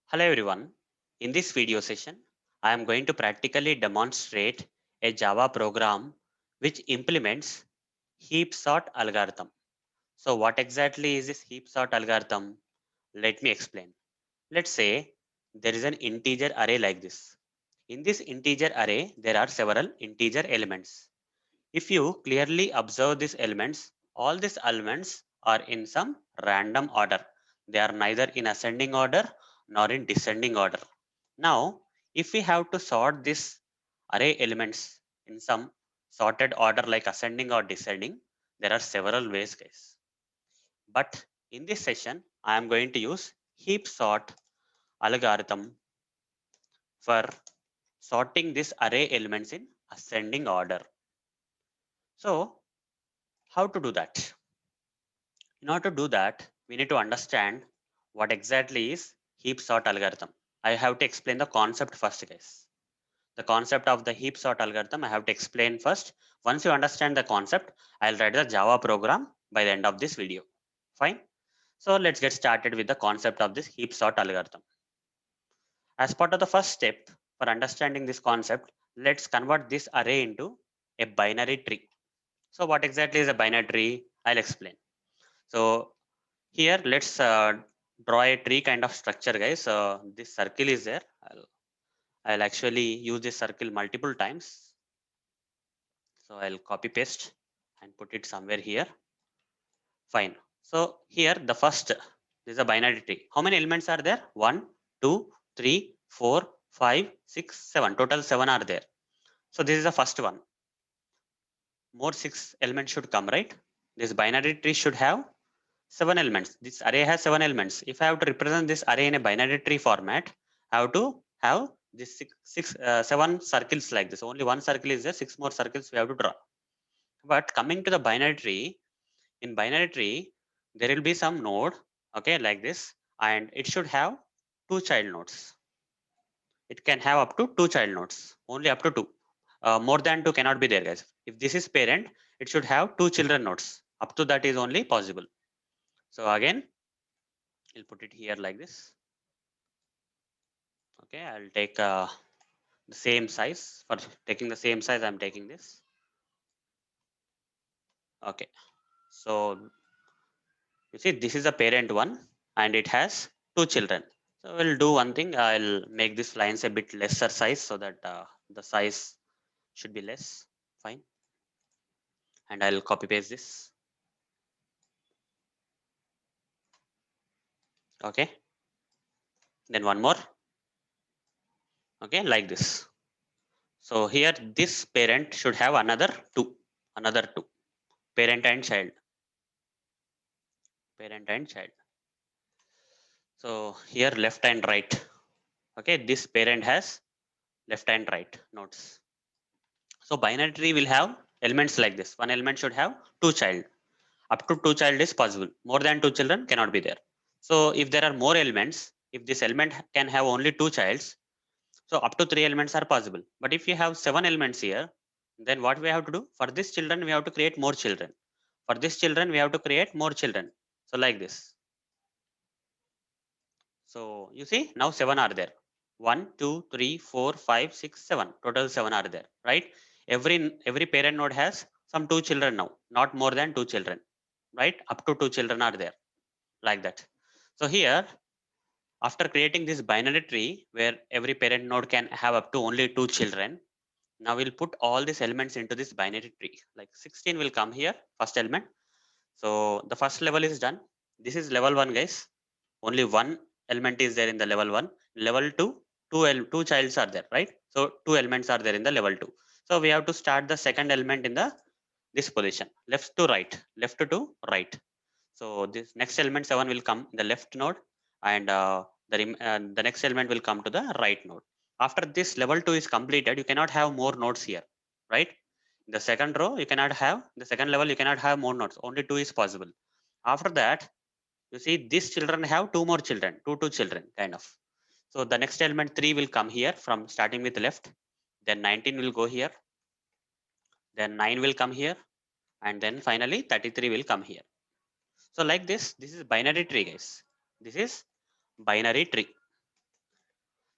Hello everyone. In this video session, I am going to practically demonstrate a Java program which implements heap sort algorithm. So what exactly is this heap sort algorithm? Let me explain. Let's say there is an integer array like this. In this integer array, there are several integer elements. If you clearly observe these elements, all these elements are in some random order. They are neither in ascending order nor in descending order. Now, if we have to sort this array elements in some sorted order like ascending or descending, there are several ways, guys. But in this session, I am going to use heap sort algorithm for sorting this array elements in ascending order. So, how to do that? In order to do that, we need to understand what exactly is heap sort algorithm. I have to explain the concept first, guys. The concept of the heap sort algorithm I have to explain first. Once you understand the concept, I'll write the Java program by the end of this video. Fine. So let's get started with the concept of this heap sort algorithm. As part of the first step for understanding this concept, let's convert this array into a binary tree. So what exactly is a binary tree? I'll explain. So here, let's draw a tree kind of structure, guys. This circle is there. I'll actually use this circle multiple times. So I'll copy paste and put it somewhere here. Fine. So here, the first this is a binary tree. How many elements are there? 1, 2, 3, 4, 5, 6, 7. Total 7 are there. So this is the first one. More 6 elements should come, right? This binary tree should have 7 elements. This array has 7 elements. If I have to represent this array in a binary tree format, I have to have this 7 circles like this. Only one circle is there, 6 more circles we have to draw. But coming to the binary tree, in binary tree, there will be some node, okay, like this, and it should have 2 child nodes. It can have up to 2 child nodes, only up to 2. More than 2 cannot be there, guys. If this is parent, it should have 2 children nodes. Up to that is only possible. So again, we'll put it here like this. Okay, I'll take the same size. For taking the same size, I'm taking this. Okay, so you see, this is a parent one and it has 2 children. So we'll do one thing. I'll make this lines a bit lesser size so that the size should be less. Fine. And I'll copy paste this. Okay. Then one more. Okay, like this. So here, this parent should have another two, parent and child, parent and child. So here, left and right. Okay, this parent has left and right nodes. So binary tree will have elements like this. One element should have 2 child. Up to 2 child is possible. More than 2 children cannot be there. So if there are more elements, if this element can have only 2 childs, so up to 3 elements are possible. But if you have 7 elements here, then what we have to do? For this children, we have to create more children. For this children, we have to create more children. So like this. So you see, now 7 are there. 1, 2, 3, 4, 5, 6, 7. Total 7 are there, right? Every parent node has some 2 children now, not more than 2 children, right? Up to 2 children are there, like that. So here, after creating this binary tree where every parent node can have up to only 2 children, now we'll put all these elements into this binary tree. Like 16 will come here, first element. So the first level is done. This is level 1, guys. Only one element is there in the level 1. Level 2, two childs are there, right? So 2 elements are there in the level 2. So we have to start the second element in the this position, left to right, left to right. So this next element 7 will come in the left node, and the next element will come to the right node. After this level 2 is completed, you cannot have more nodes here, right? In the second row, you cannot have the second level. You cannot have more nodes. Only 2 is possible. After that, you see these children have 2 more children, two children kind of. So the next element 3 will come here from starting with left. Then 19 will go here. Then 9 will come here, and then finally 33 will come here. So like this is binary tree, guys. This is binary tree.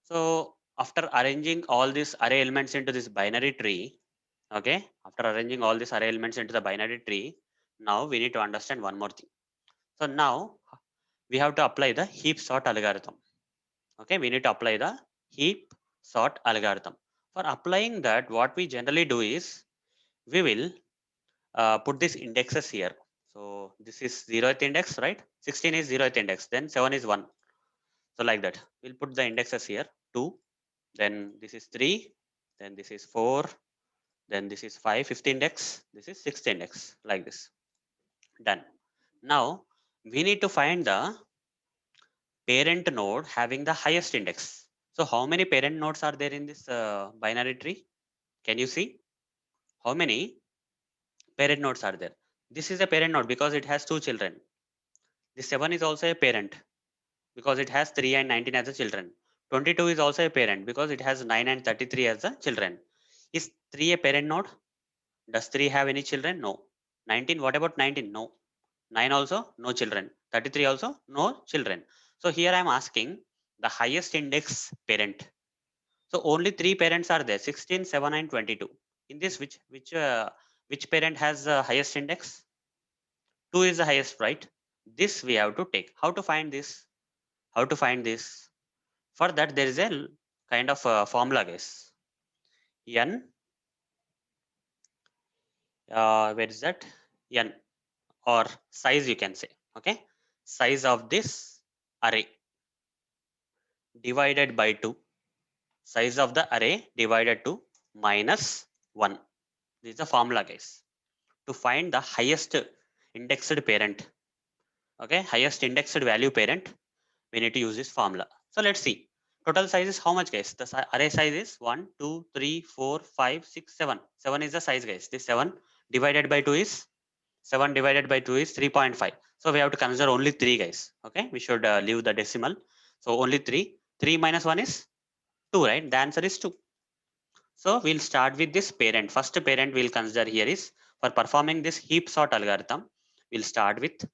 So after arranging all these array elements into this binary tree, okay, after arranging all these array elements into the binary tree, now we need to understand one more thing. So now we have to apply the heap sort algorithm. Okay, we need to apply the heap sort algorithm. For applying that, what we generally do is we will put these indexes here. So this is 0th index, right? 16 is 0th index, then 7 is 1. So like that, we'll put the indexes here 2, then this is 3, then this is 4, then this is 5, fifth index, this is sixth index, like this. Done. Now we need to find the parent node having the highest index. So how many parent nodes are there in this binary tree? Can you see how many parent nodes are there? This is a parent node because it has two children. This 7 is also a parent because it has 3 and 19 as the children. 22 is also a parent because it has 9 and 33 as the children. Is 3 a parent node? Does 3 have any children? No. 19, what about 19? No. 9 also? No children. 33 also? No children. So here I am asking the highest index parent. So only 3 parents are there, 16, 7 and 22. In this, which parent has the highest index? 2 is the highest, right? This we have to take. How to find this? How to find this? For that, there is a kind of a formula, guys. N, where is that? N or size, you can say. Okay, size of this array divided by 2. Size of the array divided to minus 1. This is the formula, guys. To find the highest indexed parent, okay, highest indexed value parent, we need to use this formula. So let's see. Total size is how much, guys? The array size is 1, 2, 3, 4, 5, 6, 7. 7 is the size, guys. This 7 divided by 2 is 7 divided by 2 is 3.5. So we have to consider only 3, guys. Okay, we should leave the decimal. So only 3. 3 minus 1 is 2, right? The answer is 2. So we'll start with this parent. First parent we'll consider here is, for performing this heap sort algorithm, we'll start with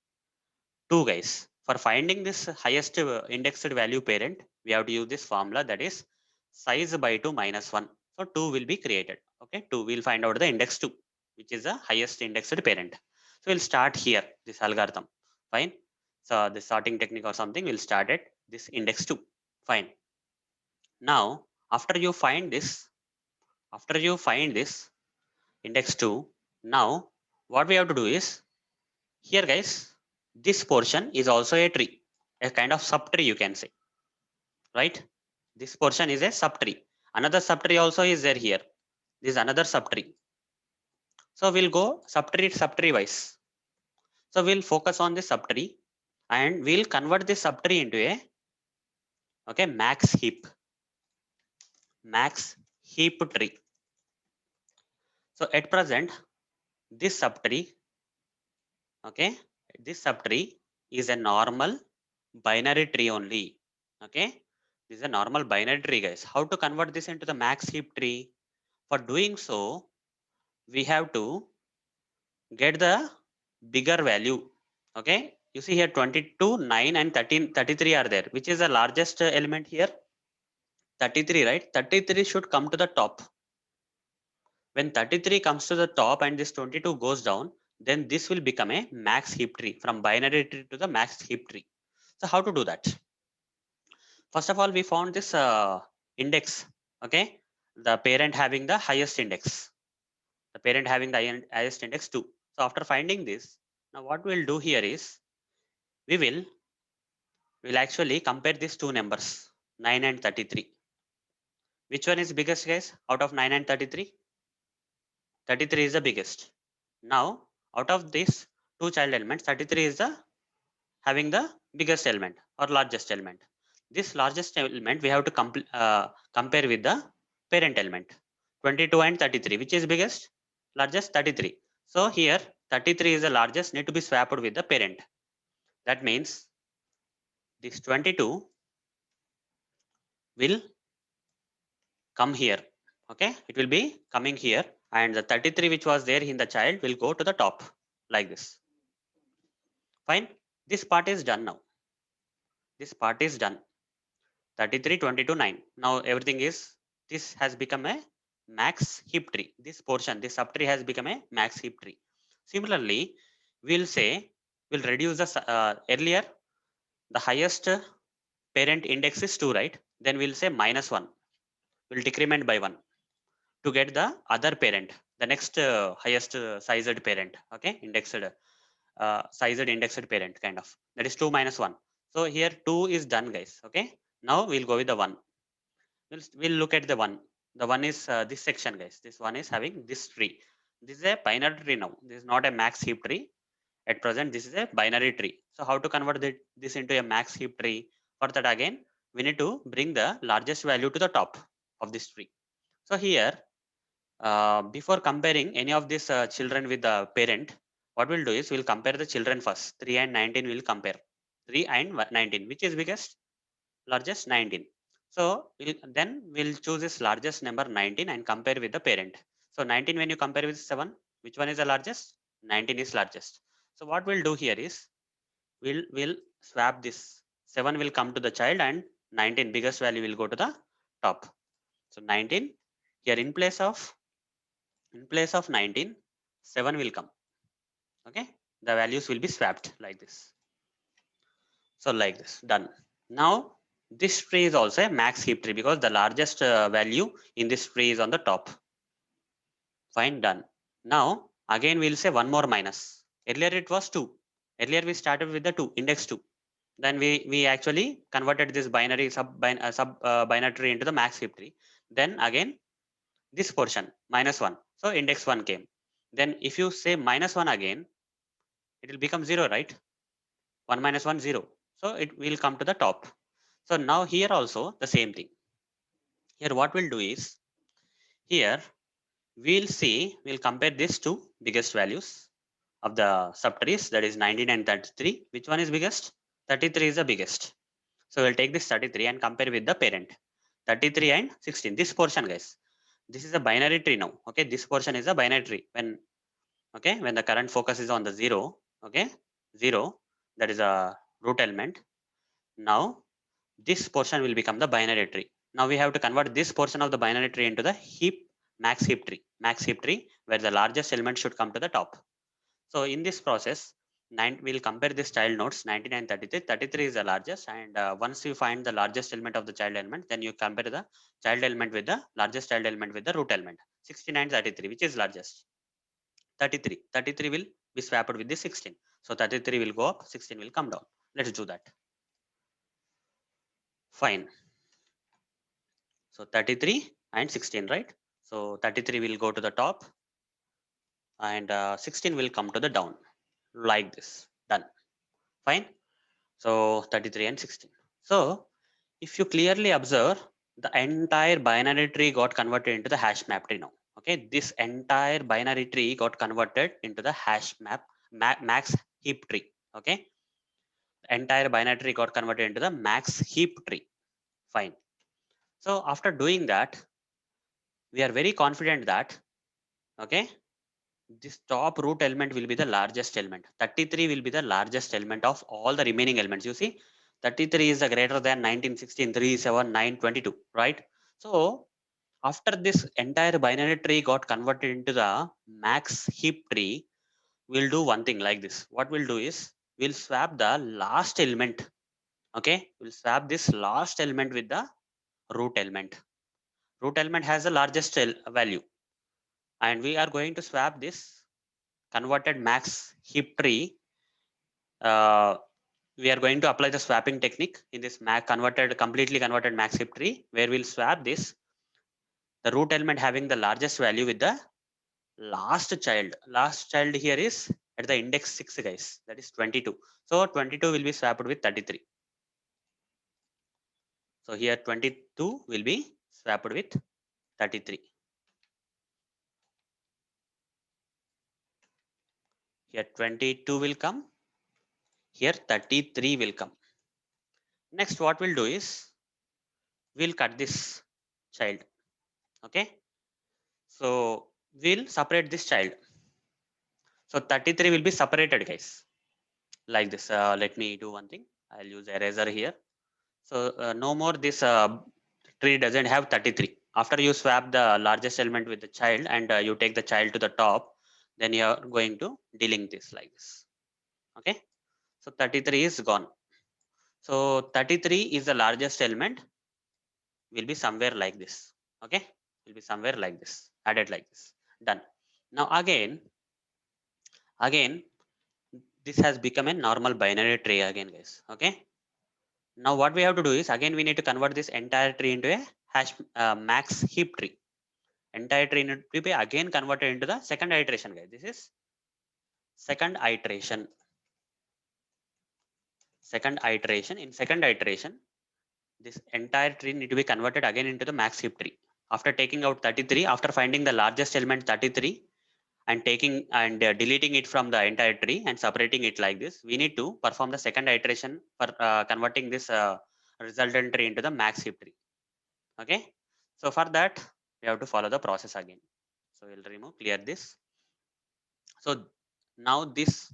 2, guys. For finding this highest indexed value parent, we have to use this formula, that is size by 2 minus 1. So 2 will be created. Okay, 2 will find out the index 2, which is the highest indexed parent. So we'll start here, this algorithm. Fine. So the sorting technique or something, we'll start at this index 2. Fine. Now, after you find this index 2, now what we have to do is, here guys, this portion is also a tree, a kind of subtree, you can say, right? This portion is a subtree. Another subtree also is there here. This is another subtree. So we'll go subtree wise. So we'll focus on this subtree and we'll convert this subtree into a, okay, max heap tree. So at present, this subtree, okay, this subtree is a normal binary tree only. Okay, this is a normal binary tree, guys. How to convert this into the max heap tree? For doing so, we have to get the bigger value. Okay, you see here 22, 9 and 13, 33 are there. Which is the largest element here? 33, right? 33 should come to the top. When 33 comes to the top and this 22 goes down, then this will become a max heap tree, from binary tree to the max heap tree. So how to do that? First of all, we found this index, okay, the parent having the highest index, the parent having the highest index 2. So after finding this, now what we'll do here is, we will actually compare these two numbers, 9 and 33. Which one is biggest, guys? Out of 9 and 33, 33 is the biggest. Now out of these two child elements, 33 is the having the biggest element or largest element. This largest element we have to compare with the parent element, 22 and 33. Which is biggest? Largest, 33. So here 33 is the largest, need to be swapped with the parent. That means this 22 will come here. Okay, it will be coming here, and the 33 which was there in the child will go to the top, like this. Fine. This part is done now. This part is done. 33, 22, 9. Now everything is, this has become a max heap tree. This portion, this subtree has become a max heap tree. Similarly, we'll say, we'll reduce the earlier, the highest parent index is 2, right? Then we'll say minus 1. We'll decrement by 1 to get the other parent, the next highest sized parent, okay? Indexed, sized indexed parent kind of. That is 2 minus 1. So here 2 is done, guys, okay? Now we'll go with the 1. We'll look at the 1. The 1 is this section, guys. This one is having this tree. This is a binary tree now. This is not a max heap tree. At present, this is a binary tree. So how to convert this into a max heap tree? For that, again, we need to bring the largest value to the top of this tree. So here, before comparing any of these children with the parent, what we'll do is we'll compare the children first. 3 and 19 will compare. 3 and 19. Which is biggest? Largest? 19. So then we'll choose this largest number 19 and compare with the parent. So 19 when you compare with 7, which one is the largest? 19 is largest. So what we'll do here is we'll swap this. 7 will come to the child and 19 biggest value will go to the top. So 19 here in place of 19, 7 will come. Okay, the values will be swapped like this. So like this, done. Now this tree is also a max heap tree because the largest value in this tree is on the top. Fine, done. Now again we'll say one more minus. Earlier it was 2. Earlier we started with the 2, index 2. Then we actually converted this binary binary tree into the max heap tree. Then again this portion minus 1. So index 1 came. Then if you say minus 1 again, it will become 0, right? 1 minus 1, 0. So it will come to the top. So now here also the same thing. Here what we'll do is, here we'll compare these two biggest values of the subtrees, that is 19 and 33. Which one is biggest? 33 is the biggest. So we'll take this 33 and compare with the parent. 33 and 16. This portion, guys. This is a binary tree now. Okay, this portion is a binary tree. When the current focus is on the 0, okay, 0, that is a root element. Now this portion will become the binary tree. Now we have to convert this portion of the binary tree into the max heap tree. Max heap tree where the largest element should come to the top. So in this process, we'll compare this child nodes 19 and 33. 33 is the largest, and once you find the largest element of the child element, then you compare the child element with the largest child element with the root element. 69, 33, which is largest? 33. 33 will be swapped with the 16. So 33 will go up, 16 will come down. Let's do that. Fine. So 33 and 16, right? So 33 will go to the top and 16 will come to the down like this. Done. Fine. So 33 and 16. So if you clearly observe, the entire binary tree got converted into the hash map tree now. Okay, this entire binary tree got converted into the hash map max heap tree. Okay, the entire binary tree got converted into the max heap tree. Fine. So after doing that, we are very confident that, okay, this top root element will be the largest element. 33 will be the largest element of all the remaining elements. You see, 33 is a greater than 19, 16, 3, 7, 9, 22, right? So after this entire binary tree got converted into the max heap tree, we'll do one thing like this. What we'll do is we'll swap the last element. Okay, we'll swap this last element with the root element. Root element has the largest value, and we are going to swap this converted max heap tree. uh, we are going to apply the swapping technique in this completely converted max heap tree, where we'll swap this, the root element having the largest value with the last child. Last child here is at the index 6, guys, that is 22. So 22 will be swapped with 33. So here 22 will be swapped with 33. Here 22 will come, here 33 will come. Next what we'll do is we'll cut this child. Okay, so we'll separate this child. So 33 will be separated, guys, like this. Let me do one thing. I'll use eraser here. So no more this tree doesn't have 33. After you swap the largest element with the child and you take the child to the top, then you are going to delink this like this. Okay. So 33 is gone. So 33 is the largest element, will be somewhere like this. Okay. Will be somewhere like this. Added like this. Done. Now again, this has become a normal binary tree again, guys. Okay. Now what we have to do is again we need to convert this entire tree into a hash max heap tree. Entire tree need to be again converted into the second iteration, guys. This is second iteration. Second iteration. In second iteration, this entire tree need to be converted again into the max heap tree. After taking out 33, after finding the largest element 33 and taking and deleting it from the entire tree and separating it like this, we need to perform the second iteration for converting this resultant tree into the max heap tree. Okay. So for that, we have to follow the process again. So we'll remove, clear this. So now this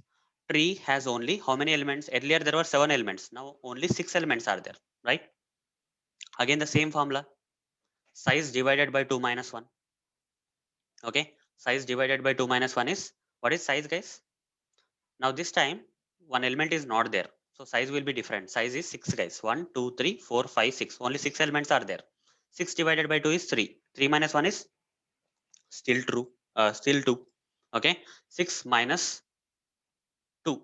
tree has only how many elements? Earlier there were 7 elements. Now only 6 elements are there, right? Again the same formula. Size divided by 2 minus 1. Okay. Size divided by 2 minus 1 is, what is size, guys? Now this time one element is not there. So size will be different. Size is 6, guys. 1, 2, 3, 4, 5, 6. Only 6 elements are there. 6 divided by 2 is 3. 3 minus 1 is still true. Still 2. Okay. 6 minus 2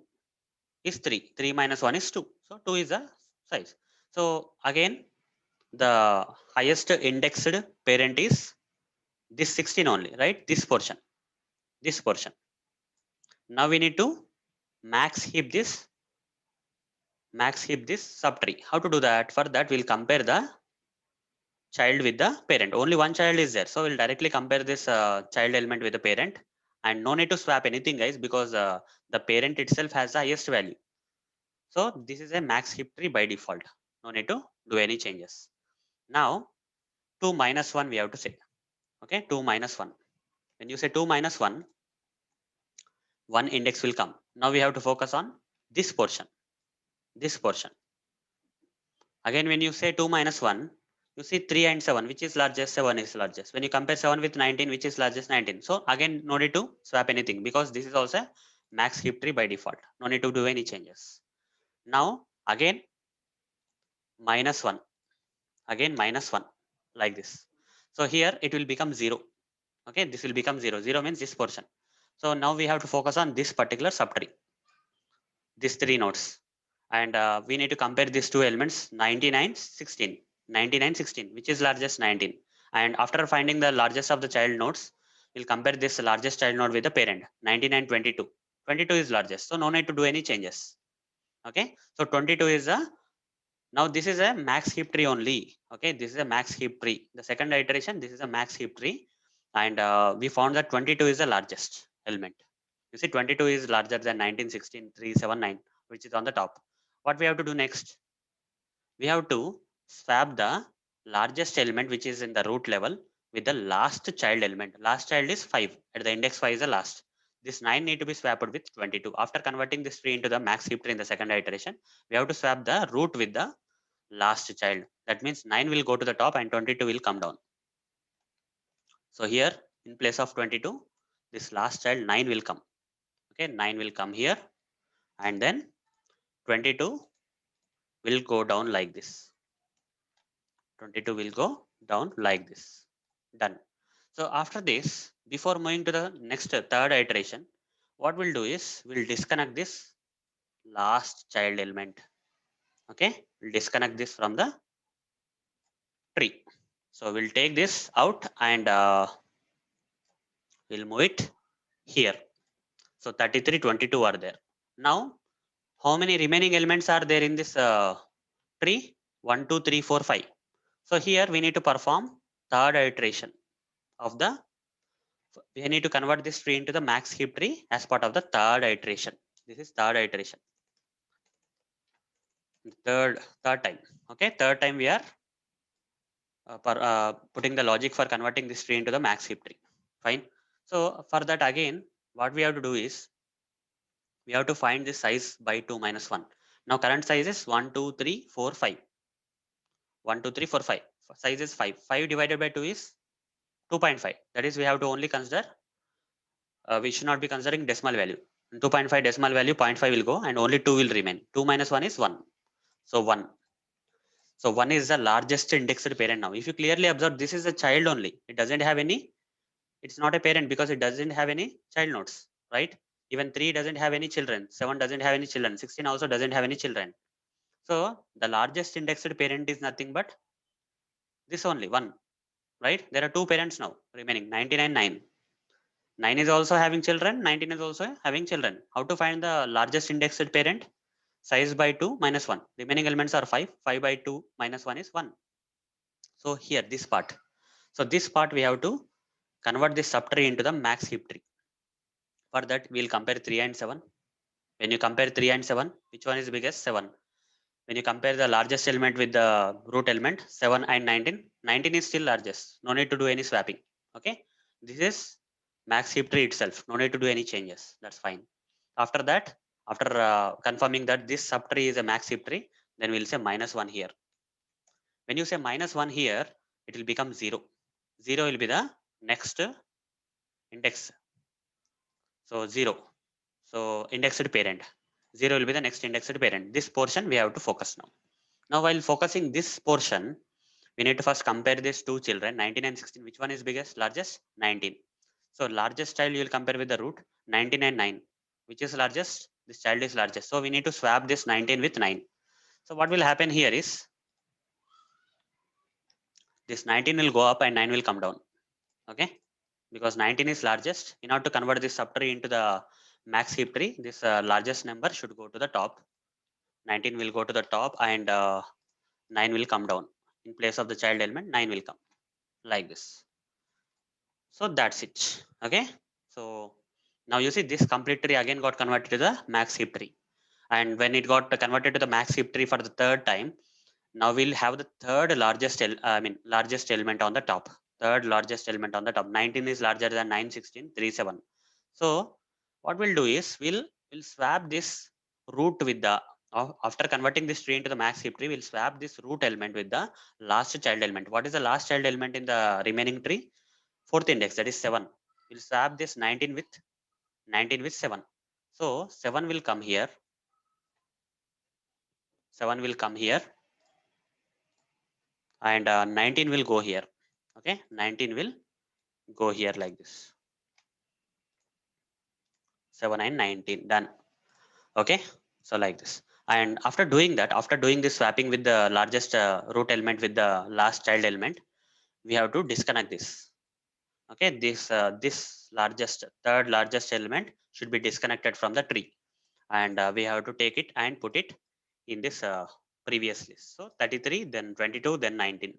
is 3. 3 minus 1 is 2. So 2 is the size. So again, the highest indexed parent is this 16 only, right? This portion. This portion. Now we need to max heap this subtree. How to do that? For that, we'll compare the child with the parent. Only one child is there. So we'll directly compare this child element with the parent. And no need to swap anything, guys, because the parent itself has the highest value. So this is a max heap tree by default. No need to do any changes. Now 2 minus 1 we have to say. Okay, 2 minus 1. When you say 2 minus 1, one index will come. Now we have to focus on this portion. This portion. Again, when you say 2 minus 1, you see 3 and 7, which is largest? 7 is largest. When you compare 7 with 19, which is largest? 19. So again, no need to swap anything because this is also max heap tree by default. No need to do any changes. Now again, minus 1. Again, minus 1 like this. So here it will become 0. Okay, this will become 0. 0 means this portion. So now we have to focus on this particular subtree, these 3 nodes. And we need to compare these two elements 99, 16. 99, 16, which is largest? 19. And after finding the largest of the child nodes, we'll compare this largest child node with the parent 99, 22. 22 is largest. So no need to do any changes. Okay, so 22 is a, now this is a max heap tree only. Okay, this is a max heap tree. The second iteration, this is a max heap tree. And we found that 22 is the largest element. You see 22 is larger than 19, 16, 3, 7, 9, which is on the top. What we have to do next? We have to swap the largest element which is in the root level with the last child element. Last child is 5. At the index 5 is the last. This 9 need to be swapped with 22. After converting this tree into the max heap tree in the second iteration, we have to swap the root with the last child. That means 9 will go to the top and 22 will come down. So here in place of 22, this last child 9 will come. Okay, 9 will come here and then 22 will go down like this. 22 will go down like this. Done. So after this, before moving to the next third iteration, what we'll do is we'll disconnect this last child element. Okay, we'll disconnect this from the tree. So we'll take this out and we'll move it here. So 33, 22 are there. Now, how many remaining elements are there in this tree? 1, 2, 3, 4, 5. So here we need to perform third iteration of the, we need to convert this tree into the max heap tree as part of the third iteration. This is third iteration. Third time. Okay, third time we are putting the logic for converting this tree into the max heap tree. Fine. So for that again, what we have to do is we have to find this size by 2 minus 1. Now current size is 1, 2, 3, 4, 5. 1, 2, 3, 4, 5. Size is 5. 5 divided by 2 is 2.5. That is, we have to only consider, we should not be considering decimal value. 2.5 decimal value, 0.5 will go and only 2 will remain. 2 minus 1 is 1. So 1. So 1 is the largest indexed parent now. If you clearly observe, this is a child only. It doesn't have any, it's not a parent because it doesn't have any child nodes, right? Even 3 doesn't have any children. 7 doesn't have any children. 16 also doesn't have any children. So the largest indexed parent is nothing but this only, 1, right? There are 2 parents now remaining, 19 and 9. 9 is also having children, 19 is also having children. How to find the largest indexed parent? Size by 2 minus 1. Remaining elements are 5. 5 by 2 minus 1 is 1. So here, this part. So this part we have to convert this subtree into the max heap tree. For that, we'll compare 3 and 7. When you compare 3 and 7, which one is biggest? 7. When you compare the largest element with the root element, 7 and 19, 19 is still largest. No need to do any swapping. Okay. This is max heap tree itself. No need to do any changes. That's fine. After that, after confirming that this subtree is a max heap tree, then we'll say minus 1 here. When you say minus 1 here, it will become 0. 0 will be the next index. So 0. So indexed parent. 0 will be the next indexed parent. This portion we have to focus now. Now while focusing this portion, we need to first compare these two children, 19 and 16. Which one is biggest, largest? 19. So largest child you will compare with the root, 19 and 9. Which is largest? This child is largest. So we need to swap this 19 with 9. So what will happen here is, this 19 will go up and 9 will come down. Okay. Because 19 is largest. In order to convert this subtree into the max heap tree, this largest number should go to the top. 19 will go to the top and 9 will come down. In place of the child element, 9 will come like this. So that's it. Okay. So now you see this complete tree again got converted to the max heap tree. And when it got converted to the max heap tree for the third time, now we'll have the third largest, largest element on the top. Third largest element on the top. 19 is larger than 9, 16, 3, 7. So what we'll do is we'll swap this root with the, after converting this tree into the max heap tree, we'll swap this root element with the last child element. What is the last child element in the remaining tree? Fourth index, that is 7. We'll swap this 19 with 7. So 7 will come here. 7 will come here and 19 will go here. Okay, 19 will go here like this. 7 and 19 done. Okay, so like this. And after doing that, after doing this swapping with the largest root element with the last child element, we have to disconnect this. Okay, this largest, third largest element should be disconnected from the tree, and we have to take it and put it in this previous list. So 33, then 22, then 19.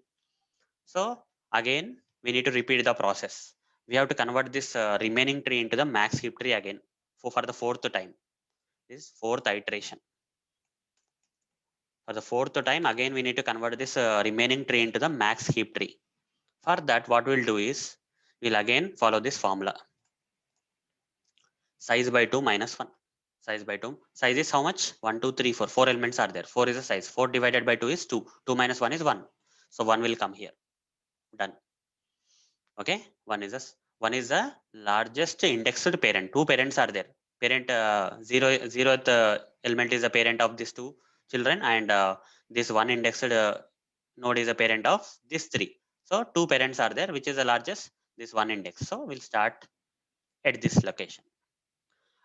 So again, we need to repeat the process. We have to convert this remaining tree into the max heap tree again for the fourth time. This is fourth iteration. For the fourth time, again, we need to convert this remaining tree into the max heap tree. For that, what we'll do is, we'll again follow this formula. Size by 2 minus 1. Size by 2. Size is how much? 1, 2, 3, 4. 4 elements are there. 4 is the size. 4 divided by 2 is 2. 2 minus 1 is 1. So 1 will come here. Done. Okay. One is the largest indexed parent. Two parents are there. Parent zeroth element is a parent of these two children, and this one indexed node is a parent of these three. So two parents are there, which is the largest? This one index. So we'll start at this location,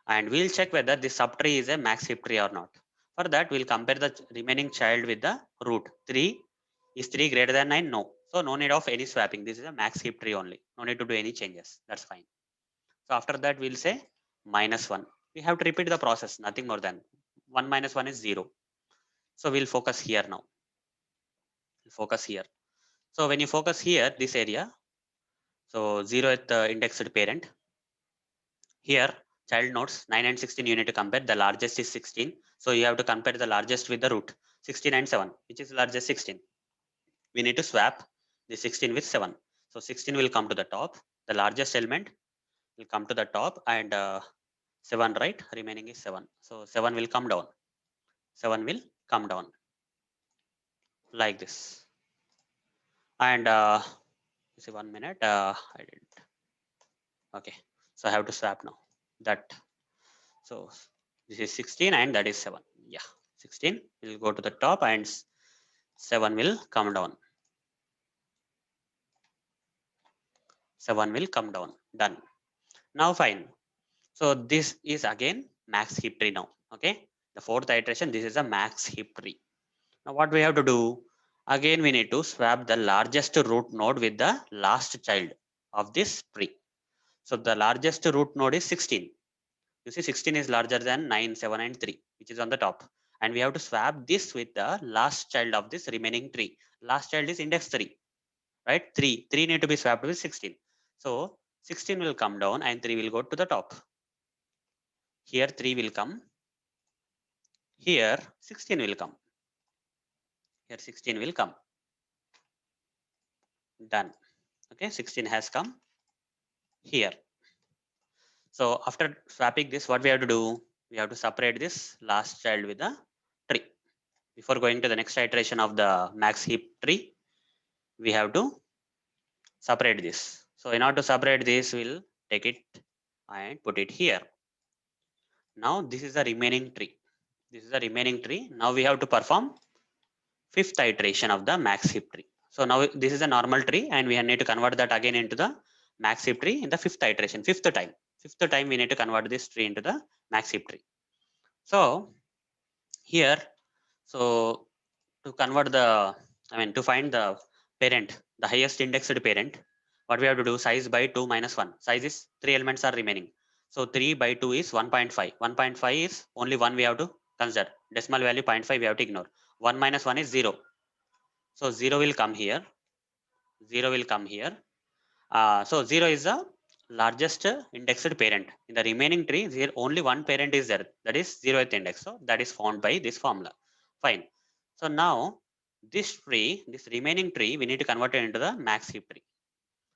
and we'll check whether this subtree is a max heap tree or not. For that, we'll compare the remaining child with the root. 3 is 3 greater than 9? No. So no need of any swapping. This is a max heap tree only. No need to do any changes. That's fine. So after that, we'll say minus 1. We have to repeat the process, nothing more than 1 minus 1 is 0. So we'll focus here now. We'll focus here. So when you focus here, this area, so 0th indexed parent, here child nodes 9 and 16 you need to compare. The largest is 16. So you have to compare the largest with the root. 16 and 7. Which is largest? 16. We need to swap the 16 with 7. So 16 will come to the top. The largest element will come to the top, and 7, right? Remaining is 7. So 7 will come down. 7 will come down like this. And see, 1 minute. I didn't. Okay, so I have to swap now. That, so this is 16 and that is 7. Yeah, 16 will go to the top and 7 will come down. 7 will come down. Done. Now fine. So this is again max heap tree now. Okay, the fourth iteration. This is a max heap tree. Now what we have to do? Again we need to swap the largest root node with the last child of this tree. So the largest root node is 16. You see 16 is larger than 9, 7 and 3, which is on the top. And we have to swap this with the last child of this remaining tree. Last child is index 3, right? 3 need to be swapped with 16. So 16 will come down and 3 will go to the top. Here 3 will come. Here 16 will come. Here 16 will come. Done. Okay, 16 has come here. So after swapping this, what we have to do? We have to separate this last child with the tree. Before going to the next iteration of the max heap tree, we have to separate this. So in order to separate this, we'll take it and put it here. Now this is the remaining tree. This is the remaining tree. Now we have to perform fifth iteration of the max heap tree. So now this is a normal tree and we need to convert that again into the max heap tree in the fifth iteration, fifth time. Fifth time we need to convert this tree into the max heap tree. So here, so to convert the, to find the parent, the highest indexed parent, what we have to do, size by 2 minus 1. Size is 3 elements are remaining. So 3 by 2 is 1.5. 1.5 is only 1 we have to consider. Decimal value 0.5 we have to ignore. 1 minus 1 is 0. So 0 will come here. 0 will come here. So 0 is the largest indexed parent. In the remaining tree, there only one parent is there. That is 0th index. So that is found by this formula. Fine. So now this tree, this remaining tree, we need to convert it into the max heap tree.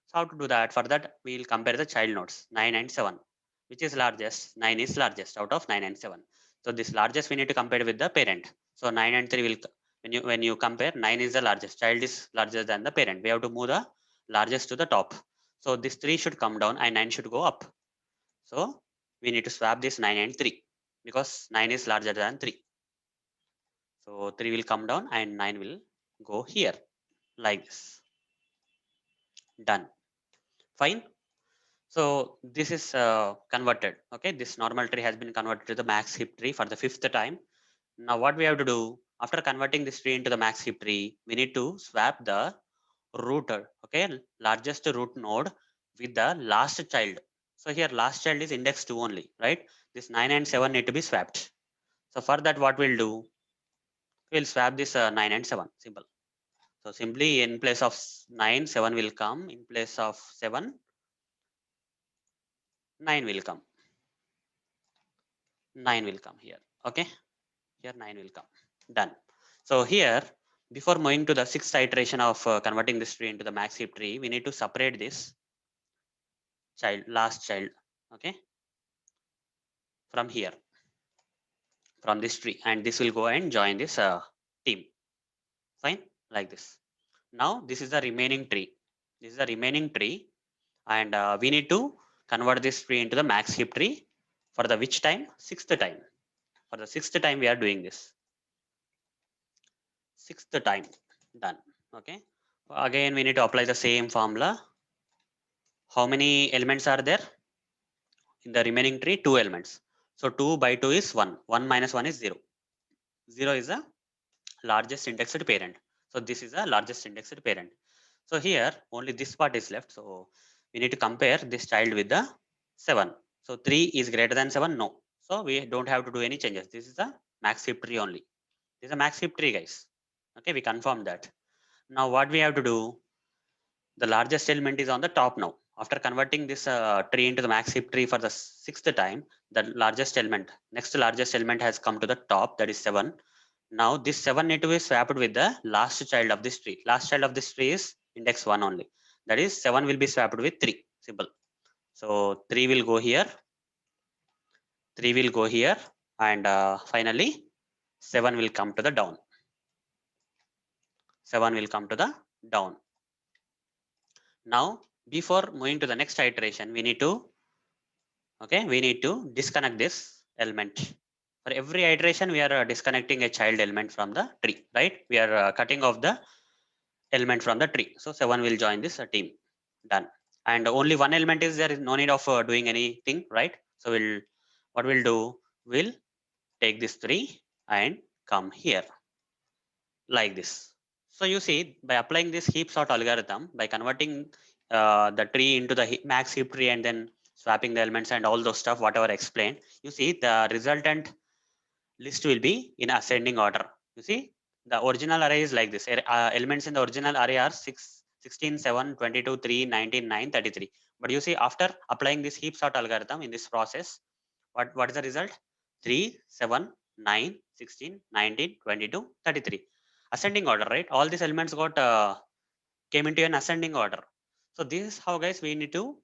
So how to do that? For that, we will compare the child nodes 9 and 7. Which is largest? 9 is largest out of 9 and 7. So this largest we need to compare with the parent. So 9 and 3 will, when you compare, 9 is the largest. Child is larger than the parent. We have to move the largest to the top. So this 3 should come down and 9 should go up. So we need to swap this 9 and 3 because 9 is larger than 3. So 3 will come down and 9 will go here like this. Done. Fine. So this is converted. Okay, this normal tree has been converted to the max heap tree for the fifth time. Now what we have to do after converting this tree into the max heap tree, we need to swap the rooter, okay, largest root node with the last child. So here last child is index 2 only, right? This 9 and 7 need to be swapped. So for that what we'll do, we'll swap this 9 and 7, simple. So simply in place of 9, 7 will come. In place of 7, 9 will come. 9 will come here. Okay, here 9 will come. Done. So here, before moving to the sixth iteration of converting this tree into the max heap tree, we need to separate this child, last child, okay, from here, from this tree, and this will go and join this team. Fine, like this. Now this is the remaining tree. This is the remaining tree, and we need to convert this tree into the max heap tree for the which time? Sixth time. For the sixth time, we are doing this. Sixth time. Done. Okay. Again, we need to apply the same formula. How many elements are there? In the remaining tree, 2 elements. So 2 by 2 is 1. 1 minus 1 is 0. 0 is the largest indexed parent. So this is the largest indexed parent. So here only this part is left. So we need to compare this child with the 7. So 3 is greater than 7? No. So we don't have to do any changes. This is the max heap tree only. This is a max heap tree, guys. Okay, we confirm that. Now what we have to do? The largest element is on the top now. After converting this tree into the max heap tree for the sixth time, the largest element, next largest element has come to the top, that is 7. Now this 7 need to be swapped with the last child of this tree. Last child of this tree is index 1 only. That is 7 will be swapped with 3. Simple. So 3 will go here. 3 will go here. And finally 7 will come to the down. 7 will come to the down. Now, before moving to the next iteration, we need to disconnect this element. For every iteration, we are disconnecting a child element from the tree, right? We are cutting off the element from the tree. So 7 will join this team. Done. And only one element is there is no need of doing anything, right? So what we'll do, we'll take this 3 and come here like this. So you see, by applying this heap sort algorithm, by converting the tree into the max heap tree and then swapping the elements and all those stuff, whatever I explained, you see the resultant list will be in ascending order. You see, the original array is like this. Elements in the original array are 6, 16, 7, 22, 3, 19, 9, 33. But you see, after applying this heap sort algorithm in this process, what is the result? 3, 7, 9, 16, 19, 22, 33. Ascending order, right? All these elements got came into an ascending order. So this is how, guys, we need to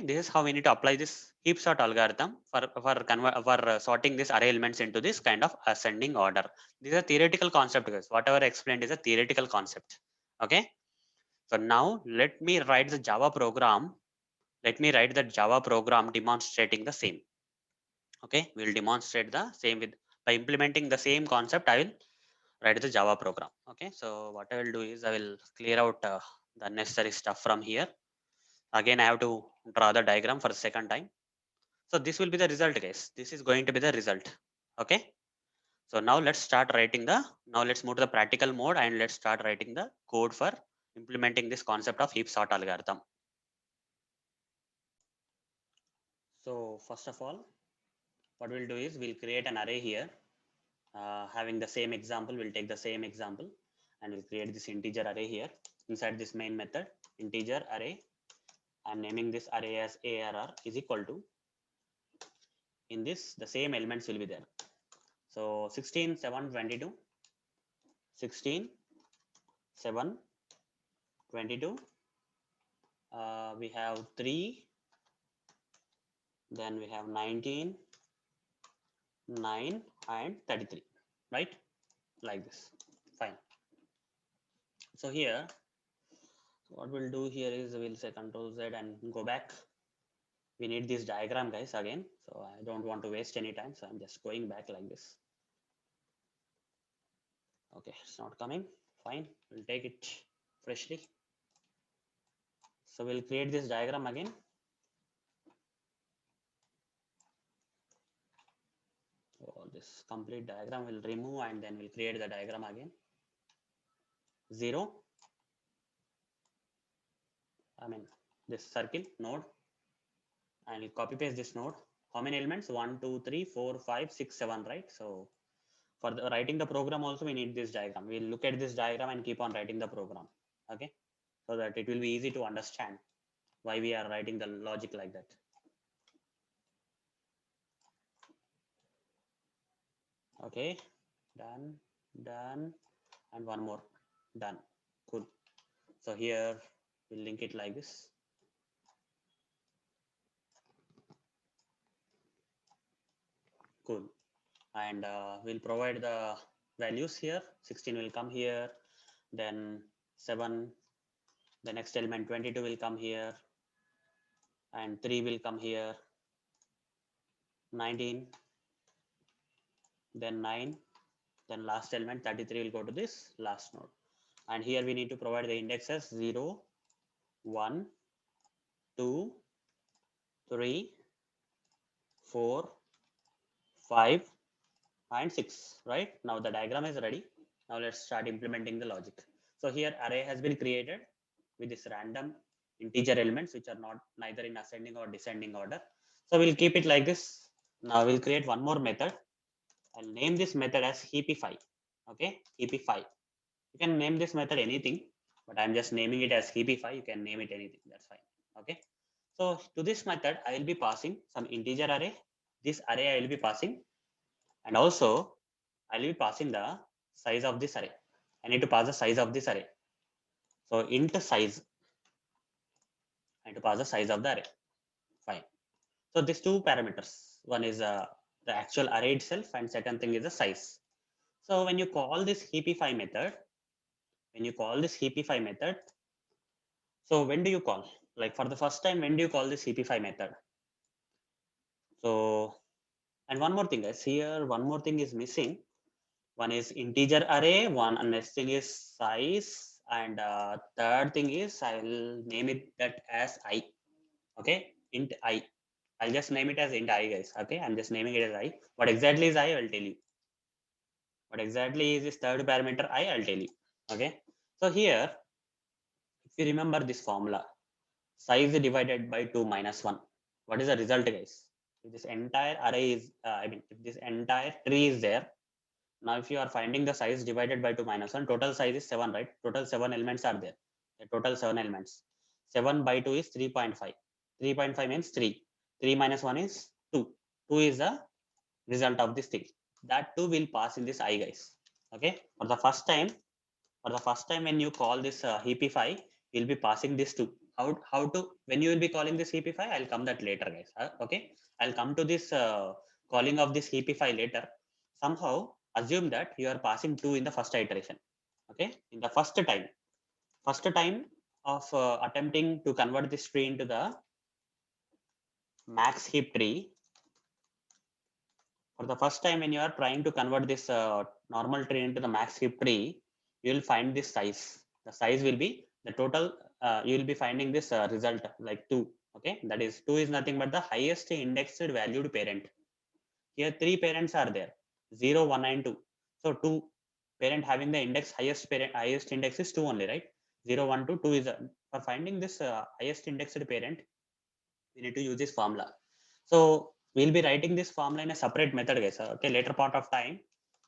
this is how we need to apply this heap sort algorithm for sorting these array elements into this kind of ascending order. This is a theoretical concept, guys. Whatever I explained is a theoretical concept. Okay. So now let me write the Java program. Let me write the Java program demonstrating the same. Okay, we will demonstrate the same with by implementing the same concept. I will write the Java program. Okay, so what I will do is I will clear out the necessary stuff from here. Again, I have to draw the diagram for the second time. So this will be the result, guys. This is going to be the result. Okay. So now let's start writing now let's move to the practical mode and let's start writing the code for implementing this concept of heap sort algorithm. So first of all, what we'll do is we'll create an array here. Having the same example, we'll take the same example and we'll create this integer array here. Inside this main method, integer array, I'm naming this array as ARR is equal to, in this, the same elements will be there. So 16, 7, 22, 16, 7, 22, we have 3, then we have 19, 9 and 33, right? Like this. Fine. So here, what we'll do here is we'll say Control Z and go back. We need this diagram, guys, again. So I don't want to waste any time. So I'm just going back like this. Okay, it's not coming. Fine, we'll take it freshly. So we'll create this diagram again. So this complete diagram will remove and then we'll create the diagram again. 0. I mean this circle node, and we'll copy paste this node. How many elements? 1, 2, 3, 4, 5, 6, 7, right? So for writing the program also we need this diagram. We'll look at this diagram and keep on writing the program. Okay, so that it will be easy to understand why we are writing the logic like that. Okay, done, done, and one more, done. Cool. So here we'll link it like this. Cool. And we'll provide the values here. 16 will come here, then 7, the next element 22 will come here, and 3 will come here, 19, then 9, then last element 33 will go to this last node. And here we need to provide the indexes 0, 1, 2, 3, 4, 5, and 6, right? Now the diagram is ready. Now let's start implementing the logic. So here array has been created with this random integer elements which are not neither in ascending or descending order. So we'll keep it like this. Now we'll create one more method. I'll name this method as heapify. Okay, heapify. You can name this method anything, but I'm just naming it as heapify. You can name it anything. That's fine. Okay. So to this method, I will be passing some integer array. This array I will be passing, and also I will be passing the size of this array. I need to pass the size of this array. So int size. I need to pass the size of the array. Fine. So these two parameters. One is the actual array itself, and second thing is the size. So when you call this heapify method, So when do you call? Like for the first time, when do you call this heapify method? So, and one more thing guys, here one more thing is missing. One is integer array, one and next thing is size, and third thing is I will name it that as I. Okay, int I. I'll just name it as int I guys. Okay, I'm just naming it as I. What exactly is I will tell you. What exactly is this third parameter I'll tell you. Okay, so here if you remember this formula, size divided by 2 minus 1, what is the result guys? If this entire array is if this entire tree is there, now if you are finding the size divided by 2 minus 1, total size is 7, right? Total 7 elements are there. The total 7 elements. 7 by 2 is 3.5. 3.5 means 3. 3 minus 1 is 2. 2 is the result of this thing. That 2 will pass in this I guys. Okay, for the first time when you call this heapify, you'll be passing this to how to when you will be calling this heapify, I'll come that later guys. Okay, I'll come to this calling of this heapify later. Somehow assume that you are passing 2 in the first iteration. Okay, in the first time of attempting to convert this tree into the max heap tree. For the first time when you are trying to convert this normal tree into the max heap tree, you will find this size. The size will be the total. You will be finding this result like 2. Okay, that is 2 is nothing but the highest indexed valued parent. Here 3 parents are there, 0, 1 and 2. So 2 parent having the index highest index is 2 only, right? 0, 1, 2, 2 is for finding this highest indexed parent, we need to use this formula. So we'll be writing this formula in a separate method guys. Okay, later part of time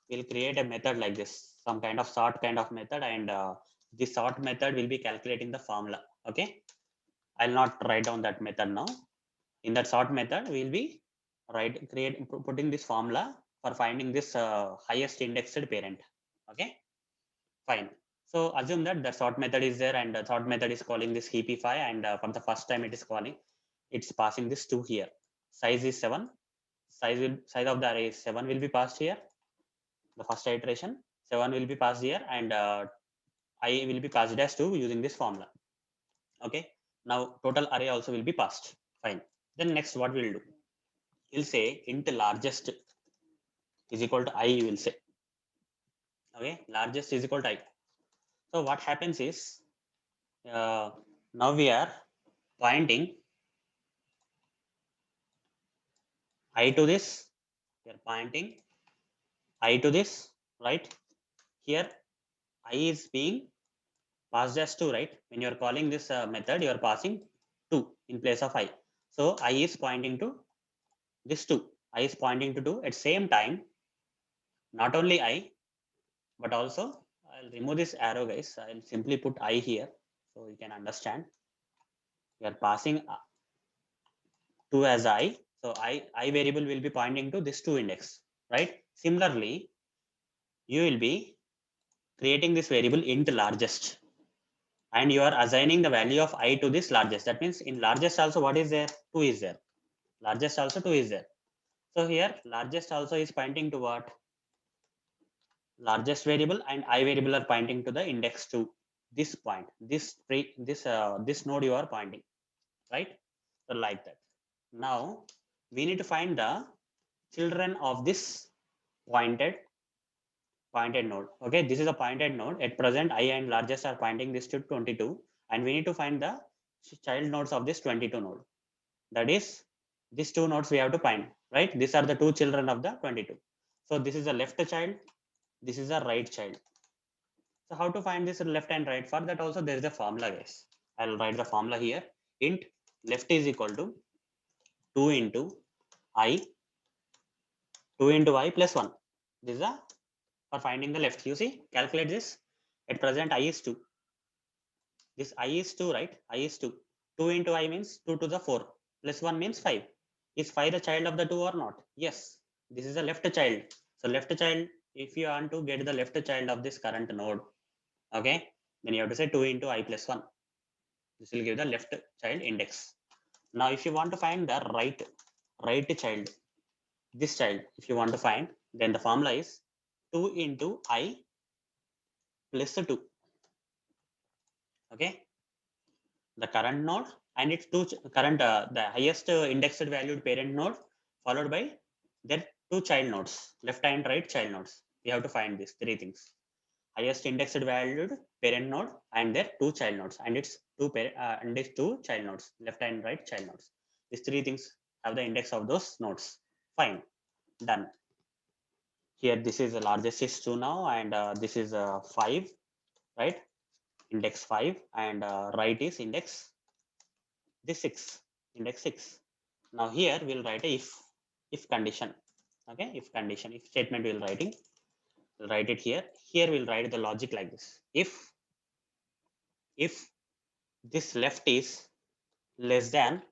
we'll create a method like this, some kind of sort kind of method, and this sort method will be calculating the formula. Okay, I'll not write down that method now. In that sort method we'll be putting this formula for finding this highest indexed parent. Okay, fine. So assume that the sort method is there, and the sort method is calling this heapify, and for the first time it is calling, it's passing this 2 here. Size is 7. Size of the array is 7 will be passed here. The first iteration 7 will be passed here, and I will be passed as 2 using this formula. Okay, now total array also will be passed. Fine. Then next what we'll do, we'll say int largest is equal to I, you will say. Okay, largest is equal to I. So what happens is, now we are pointing I to this, we are pointing I to this, right? Here I is being passed as 2, right? When you are calling this method, you are passing 2 in place of I. So I is pointing to this 2. I is pointing to 2. At same time, not only I, but also I'll remove this arrow guys. I'll simply put I here so you can understand. We are passing 2 as I. So I variable will be pointing to this 2 index, right? Similarly, you will be creating this variable int largest, and you are assigning the value of I to this largest. That means in largest also what is there? 2 is there. Largest also 2 is there. So here largest also is pointing to what? Largest variable, and I variable are pointing to the index to this point. This node you are pointing, right? So like that. Now we need to find the children of this pointed node. Okay, this is a pointed node. At present, I and largest are pointing this to 22, and we need to find the child nodes of this 22 node. That is, these two nodes we have to find, right? These are the two children of the 22. So this is the left child, this is the right child. So how to find this left and right? For that also there is a formula guys. I'll write the formula here. Int left is equal to 2 into I, 2 into I plus 1. This is a for finding the left. You see, calculate this. At present I is 2. This I is 2, right? I is 2. 2 into I means 2 to the 4. Plus 1 means 5. Is 5 the child of the 2 or not? Yes. This is a left child. So left child, if you want to get the left child of this current node, okay, then you have to say 2 into I plus 1. This will give the left child index. Now if you want to find the right child, this child, if you want to find, then the formula is 2 into I plus 2. Okay. the current node and its two current the highest indexed valued parent node followed by their two child nodes, left and right child nodes. We have to find these three things: highest indexed valued parent node and their two child nodes and its two child nodes, left and right child nodes. These three things have the index of those nodes. Fine, done. Here this is the largest is 2 now, and this is 5, right? Index 5, and right is index this 6, index 6. Now here we'll write a if condition. Okay, if condition, if statement we'll write it here. Here we'll write the logic like this: if this left is less than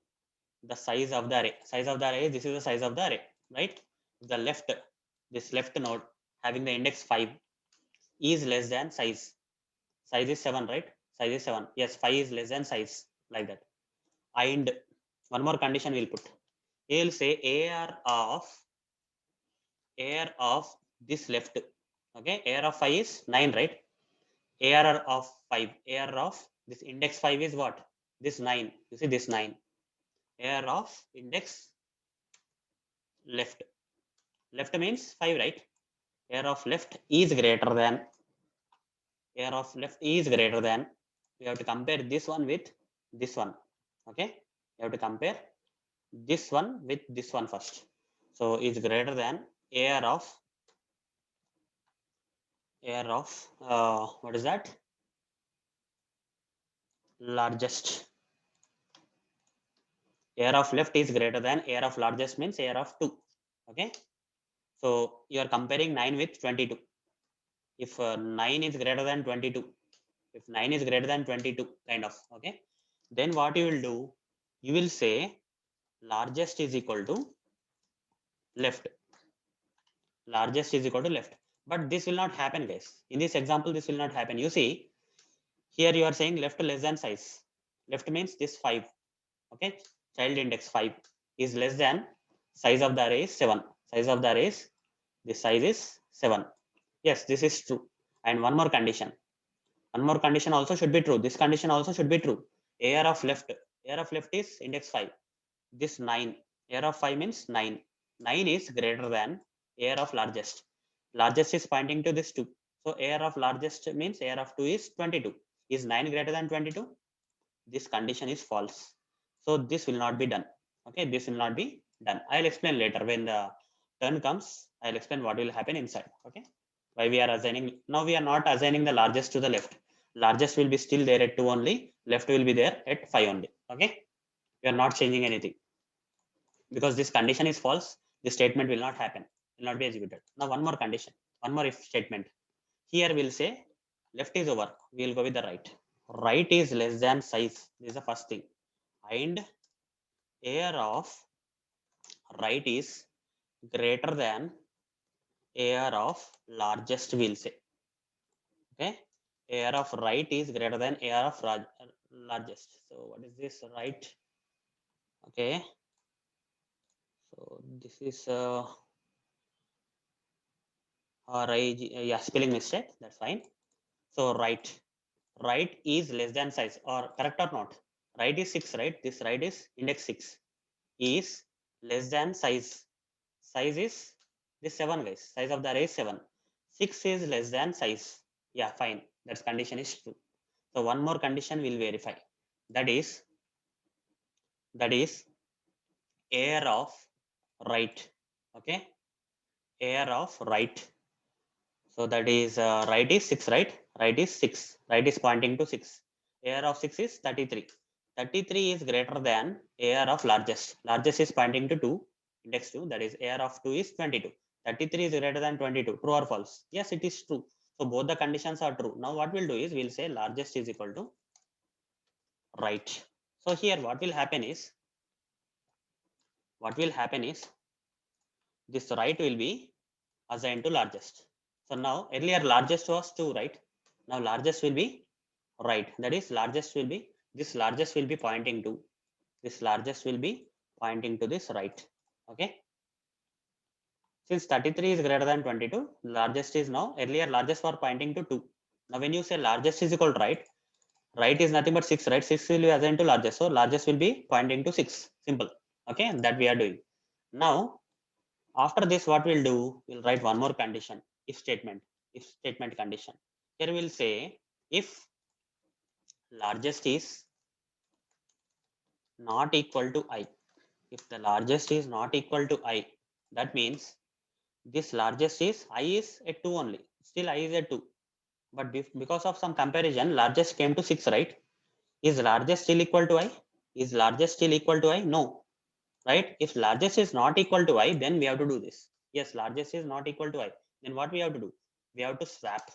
the size of the array. Size of the array, this is the size of the array, right? The left, this left node having the index 5 is less than size. Size is 7, right? Size is 7. Yes, 5 is less than size, like that. And one more condition we'll put. We'll say AR of this left. Okay, AR of 5 is 9, right? AR of 5, AR of this index 5 is what? This 9. You see this 9. AR of index left. Left means 5, right? AR of left is greater than, AR of left is greater than, we have to compare this one with this one. Okay, you have to compare this one with this one first. So is greater than AR of what is that? Largest. AR of left is greater than AR of largest means AR of 2. Okay, so you are comparing 9 with 22. If 9 is greater than 22, if 9 is greater than 22, kind of, okay, then what you will do, you will say largest is equal to left. Largest is equal to left. But this will not happen, guys. In this example, this will not happen. You see, here you are saying left less than size. Left means this 5. Okay, child index 5 is less than size of the array is 7. Size of the array is, this size is 7. Yes, this is true. And one more condition. One more condition also should be true. This condition also should be true. AR of left. AR of left is index 5. This 9. AR of 5 means 9. 9 is greater than AR of largest. Largest is pointing to this 2. So AR of largest means AR of 2 is 22. Is 9 greater than 22? This condition is false. So this will not be done. Okay, this will not be done. I'll explain later when the turn comes. I'll explain what will happen inside. Okay, why we are assigning. Now we are not assigning the largest to the left. Largest will be still there at 2 only. Left will be there at 5 only. Okay, we are not changing anything because this condition is false. This statement will not happen, will not be executed. Now one more condition, one more if statement. Here we'll say left is over. We'll go with the right. Right is less than size. This is the first thing. And AR of right is greater than AR of largest, we'll say. Okay, AR of right is greater than AR of largest. So what is this right? Okay, so this is right, yeah, spelling mistake, that's fine. So right is less than size, or correct or not? Right is 6, right? This right is index 6 is less than size. Size is this 7, guys. Size of the array is 7. 6 is less than size. Yeah, fine. That condition is true. So one more condition will verify. That is AR of right. Okay, AR of right. So that is right is 6, right? Right is 6. Right is pointing to 6. AR of 6 is 33. 33 is greater than AR of largest. Largest is pointing to 2, index 2. That is AR of 2 is 22. 33 is greater than 22. True or false? Yes, it is true. So both the conditions are true. Now what we'll do is we'll say largest is equal to right. So here what will happen is this right will be assigned to largest. So now earlier largest was 2, right? Now largest will be right. That is largest will be, this largest will be pointing to, this largest will be pointing to this right. Okay. Since 33 is greater than 22, largest is now, earlier largest were pointing to 2. Now when you say largest is equal to right, right is nothing but 6, right? 6 will be assigned to largest, so largest will be pointing to 6. Simple. Okay, that we are doing. Now after this, what we'll do, we'll write one more condition, if statement, if statement condition. Here we'll say if largest is not equal to I. If the largest is not equal to I, that means this largest is I is at 2 only. Still I is at 2. But because of some comparison, largest came to 6, right? Is largest still equal to I? Is largest still equal to I? No. Right? If largest is not equal to I, then we have to do this. Yes, largest is not equal to I. Then what we have to do? We have to swap.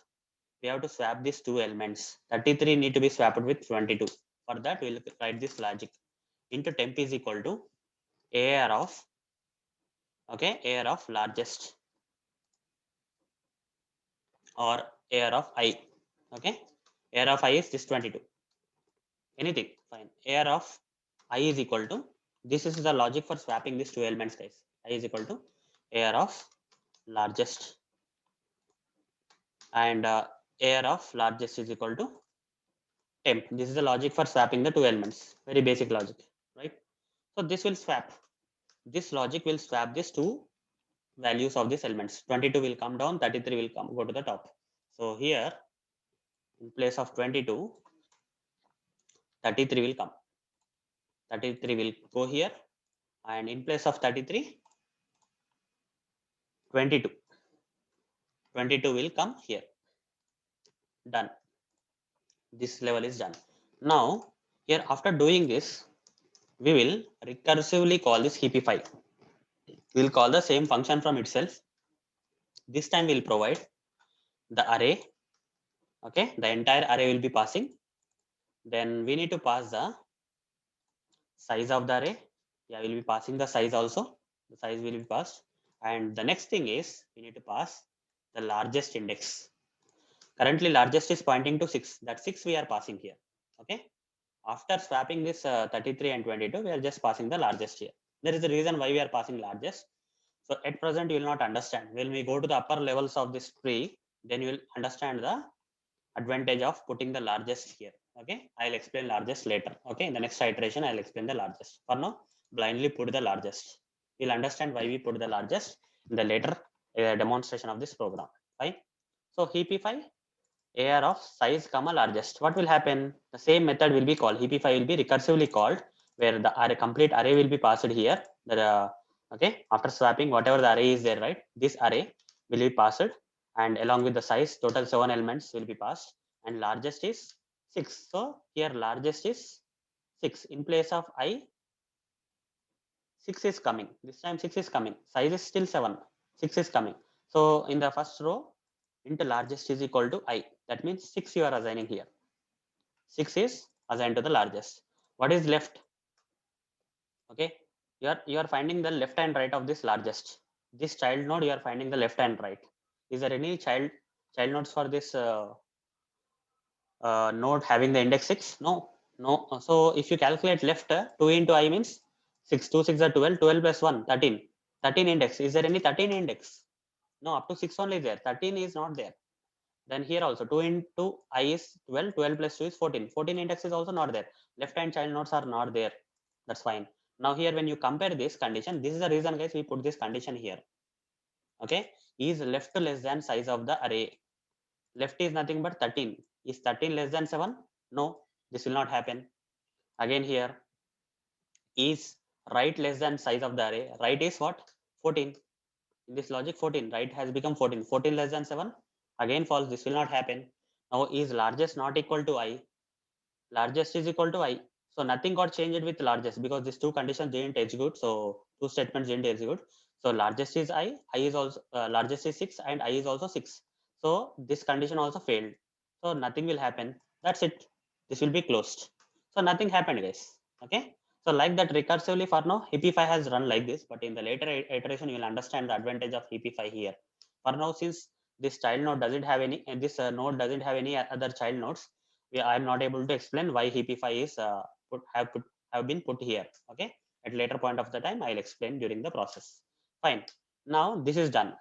We have to swap these two elements. 33 need to be swapped with 22. For that, we'll write this logic. Into temp is equal to AR of, okay, AR of largest or AR of I. Okay, AR of I is this 22. Anything, fine. AR of I is equal to, this is the logic for swapping these two elements, guys. I is equal to AR of largest, and AR of largest is equal to temp. This is the logic for swapping the two elements. Very basic logic, right? So this will swap. This logic will swap these two values of these elements. 22 will come down, 33 will go to the top. So here, in place of 22, 33 will come. 33 will go here, and in place of 33, 22. 22 will come here. Done. This level is done. Now, here after doing this, we will recursively call this heapify. We'll call the same function from itself. This time we'll provide the array. Okay, the entire array will be passing. Then we need to pass the size of the array. Yeah, we'll be passing the size also. The size will be passed. And the next thing is we need to pass the largest index. Currently largest is pointing to 6. That 6 we are passing here. Okay. After swapping this 33 and 22, we are just passing the largest here. There is a reason why we are passing largest. So at present, you will not understand. When we go to the upper levels of this tree, then you will understand the advantage of putting the largest here. Okay, I'll explain largest later. Okay, in the next iteration I'll explain the largest. For now, blindly put the largest. You'll understand why we put the largest in the later demonstration of this program. Fine. So heapify AR of size comma largest. What will happen? The same method will be called. Heapify will be recursively called, where the array, complete array will be passed here. The okay, after swapping whatever the array is there, right? This array will be passed, and along with the size, total 7 elements will be passed, and largest is 6. So here largest is 6. In place of I, 6 is coming. This time 6 is coming. Size is still 7. 6 is coming. So in the first row, into largest is equal to I. That means 6 you are assigning here. 6 is assigned to the largest. What is left? Okay, you are finding the left and right of this largest. This child node you are finding the left and right. Is there any child nodes for this node having the index 6? No, no. So if you calculate left, 2 into I means 6. 2 6 are 12. 12 plus 1 13. 13 index. Is there any 13 index? No, up to 6 only is there. 13 is not there. Then here also 2 into I is 12. 12 plus 2 is 14. 14 index is also not there. Left hand child nodes are not there. That's fine. Now here when you compare this condition, this is the reason guys we put this condition here. Okay, is left less than size of the array. Left is nothing but 13. Is 13 less than 7? No, this will not happen. Again here, is right less than size of the array. Right is what? 14. In this logic 14, right has become 14. 14 less than 7? Again false, this will not happen. Now is largest not equal to I? Largest is equal to I. So nothing got changed with largest because these two conditions didn't execute. So two statements didn't execute. So largest is I is also largest is 6 and I is also 6. So this condition also failed. So nothing will happen. That's it. This will be closed. So nothing happened, guys. Okay. So like that recursively for now, heapify has run like this, but in the later iteration, you will understand the advantage of heapify here. For now, since this child node doesn't have any, and this node doesn't have any other child nodes, I am not able to explain why heapify is have been put here. Okay, at later point of the time I'll explain during the process. Fine. Now this is done.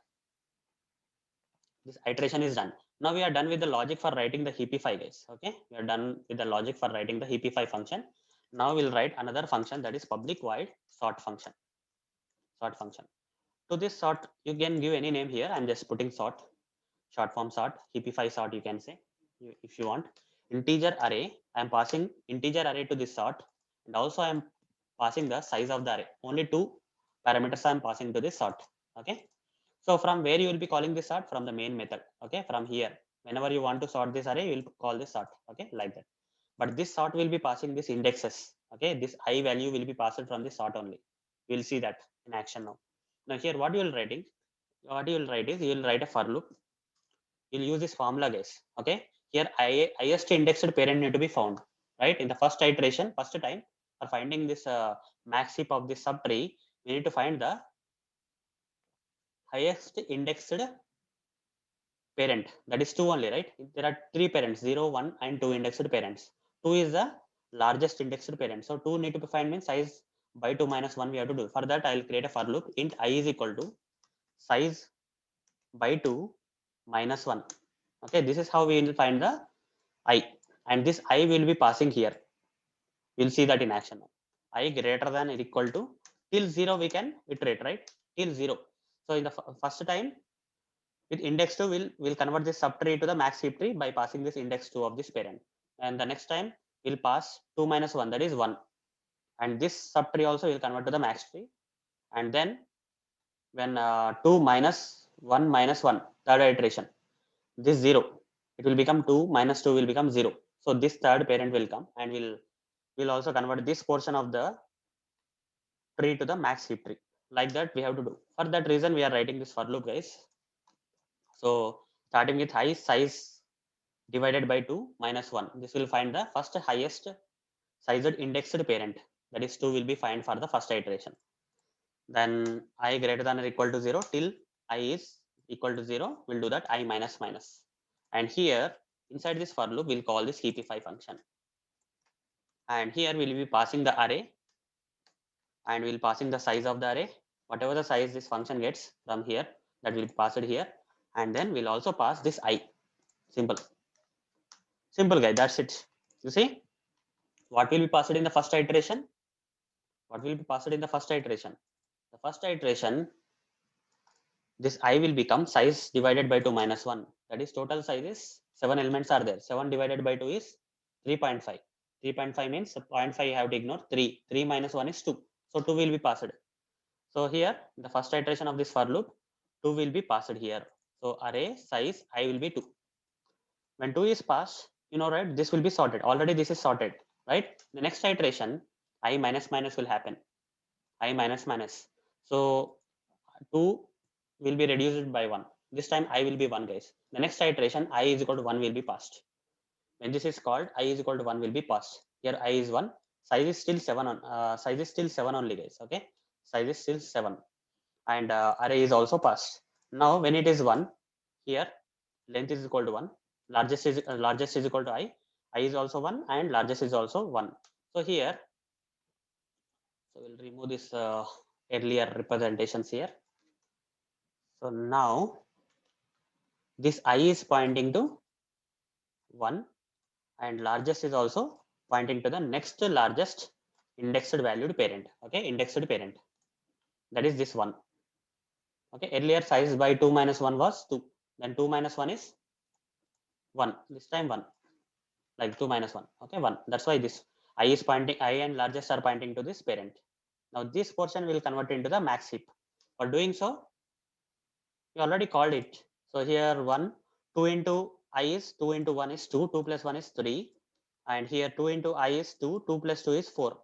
This iteration is done. Now we are done with the logic for writing the heapify, guys. Okay, we are done with the logic for writing the heapify function. Now we'll write another function, that is public void sort function. Sort function. To this sort, you can give any name here. I'm just putting sort, short form sort, heapify sort, you can say, if you want. Integer array, I'm passing integer array to this sort, and also I'm passing the size of the array. Only two parameters I'm passing to this sort. Okay. So from where you will be calling this sort? From the main method. Okay. From here, whenever you want to sort this array, you will call this sort. Okay, like that. But this sort will be passing this indexes. Okay, this I value will be passed from this sort only. You will see that in action now. Now here, what you will writing? What you will write is, you will write a for loop. You'll use this formula, guys. Okay. Here, highest indexed parent need to be found. Right. In the first iteration, first time for finding this max heap of this subtree, we need to find the highest indexed parent, that is 2 only, right? There are 3 parents, 0, 1 and 2 indexed parents. 2 is the largest indexed parent, so 2 need to be find means size by 2 minus 1 we have to do. For that, I will create a for loop. Int I is equal to size by 2 minus 1. Okay, this is how we will find the I, and this I will be passing here. We'll see that in action now. I greater than or equal to, till 0 we can iterate, right? Till 0. So in the first time, with index 2, we'll convert this subtree to the max heap tree by passing this index 2 of this parent. And the next time, we'll pass 2 minus 1, that is 1. And this subtree also will convert to the max tree. And then when 2 minus 1 minus 1, third iteration, this 0, it will become 2 minus 2 will become 0. So this third parent will come, and we'll also convert this portion of the tree to the max heap tree. Like that we have to do. For that reason, we are writing this for loop, guys. So starting with high size divided by 2 minus 1. This will find the first highest sized indexed parent. That is 2 will be find for the first iteration. Then I greater than or equal to 0 till I is equal to 0. We'll do that I minus minus. And here inside this for loop, we'll call this heapify function. And here we'll be passing the array, and we'll passing the size of the array. Whatever the size this function gets from here, that will be passed here. And then we'll also pass this I. Simple. Simple, guys. That's it. You see? What will be passed in the first iteration? What will be passed in the first iteration? The first iteration, this I will become size divided by 2 minus 1. That is, total size is 7 elements are there. 7 divided by 2 is 3.5. 3.5 means 0.5 you have to ignore. 3. 3 minus 1 is 2. So 2 will be passed. So here, the first iteration of this for loop, 2 will be passed here. So array size I will be 2. When 2 is passed, you know, right, this will be sorted. Already this is sorted, right? The next iteration, I minus minus will happen. I minus minus. So 2 will be reduced by 1. This time I will be 1, guys. The next iteration, I is equal to 1 will be passed. When this is called, I is equal to 1 will be passed. Here I is 1. Size is still 7 on size is still 7 only, guys. Okay. Size is still 7. And array is also passed. Now when it is 1, here length is equal to 1. Largest is equal to I is also 1, and largest is also 1. So here, so we'll remove this earlier representations here. So now this I is pointing to 1, and largest is also pointing to the next largest indexed valued parent. Okay, indexed parent, that is this one. Okay, earlier size by 2 minus 1 was 2, then 2 minus 1 is 1, this time 1, like 2 minus 1. Okay, 1. That's why this I is pointing, I and largest are pointing to this parent. Now this portion will convert into the max heap. For doing so, you already called it. So here 1, 2 into I is 2 into 1 is 2, 2 plus 1 is 3. And here 2 into I is 2, 2 plus 2 is 4.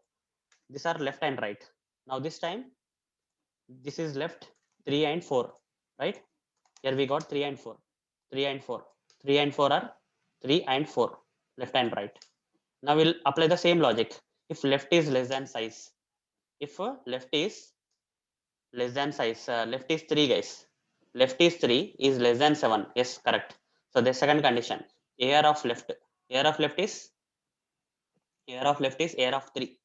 These are left and right. Now this time, this is left 3 and 4, right? Here we got 3 and 4, 3 and 4, 3 and 4 are 3 and 4, left and right. Now we'll apply the same logic. If left is less than size, if left is less than size, left is 3, guys. Left is 3 is less than 7. Yes, correct. So the second condition, AR of left. AR of left is AR of 3.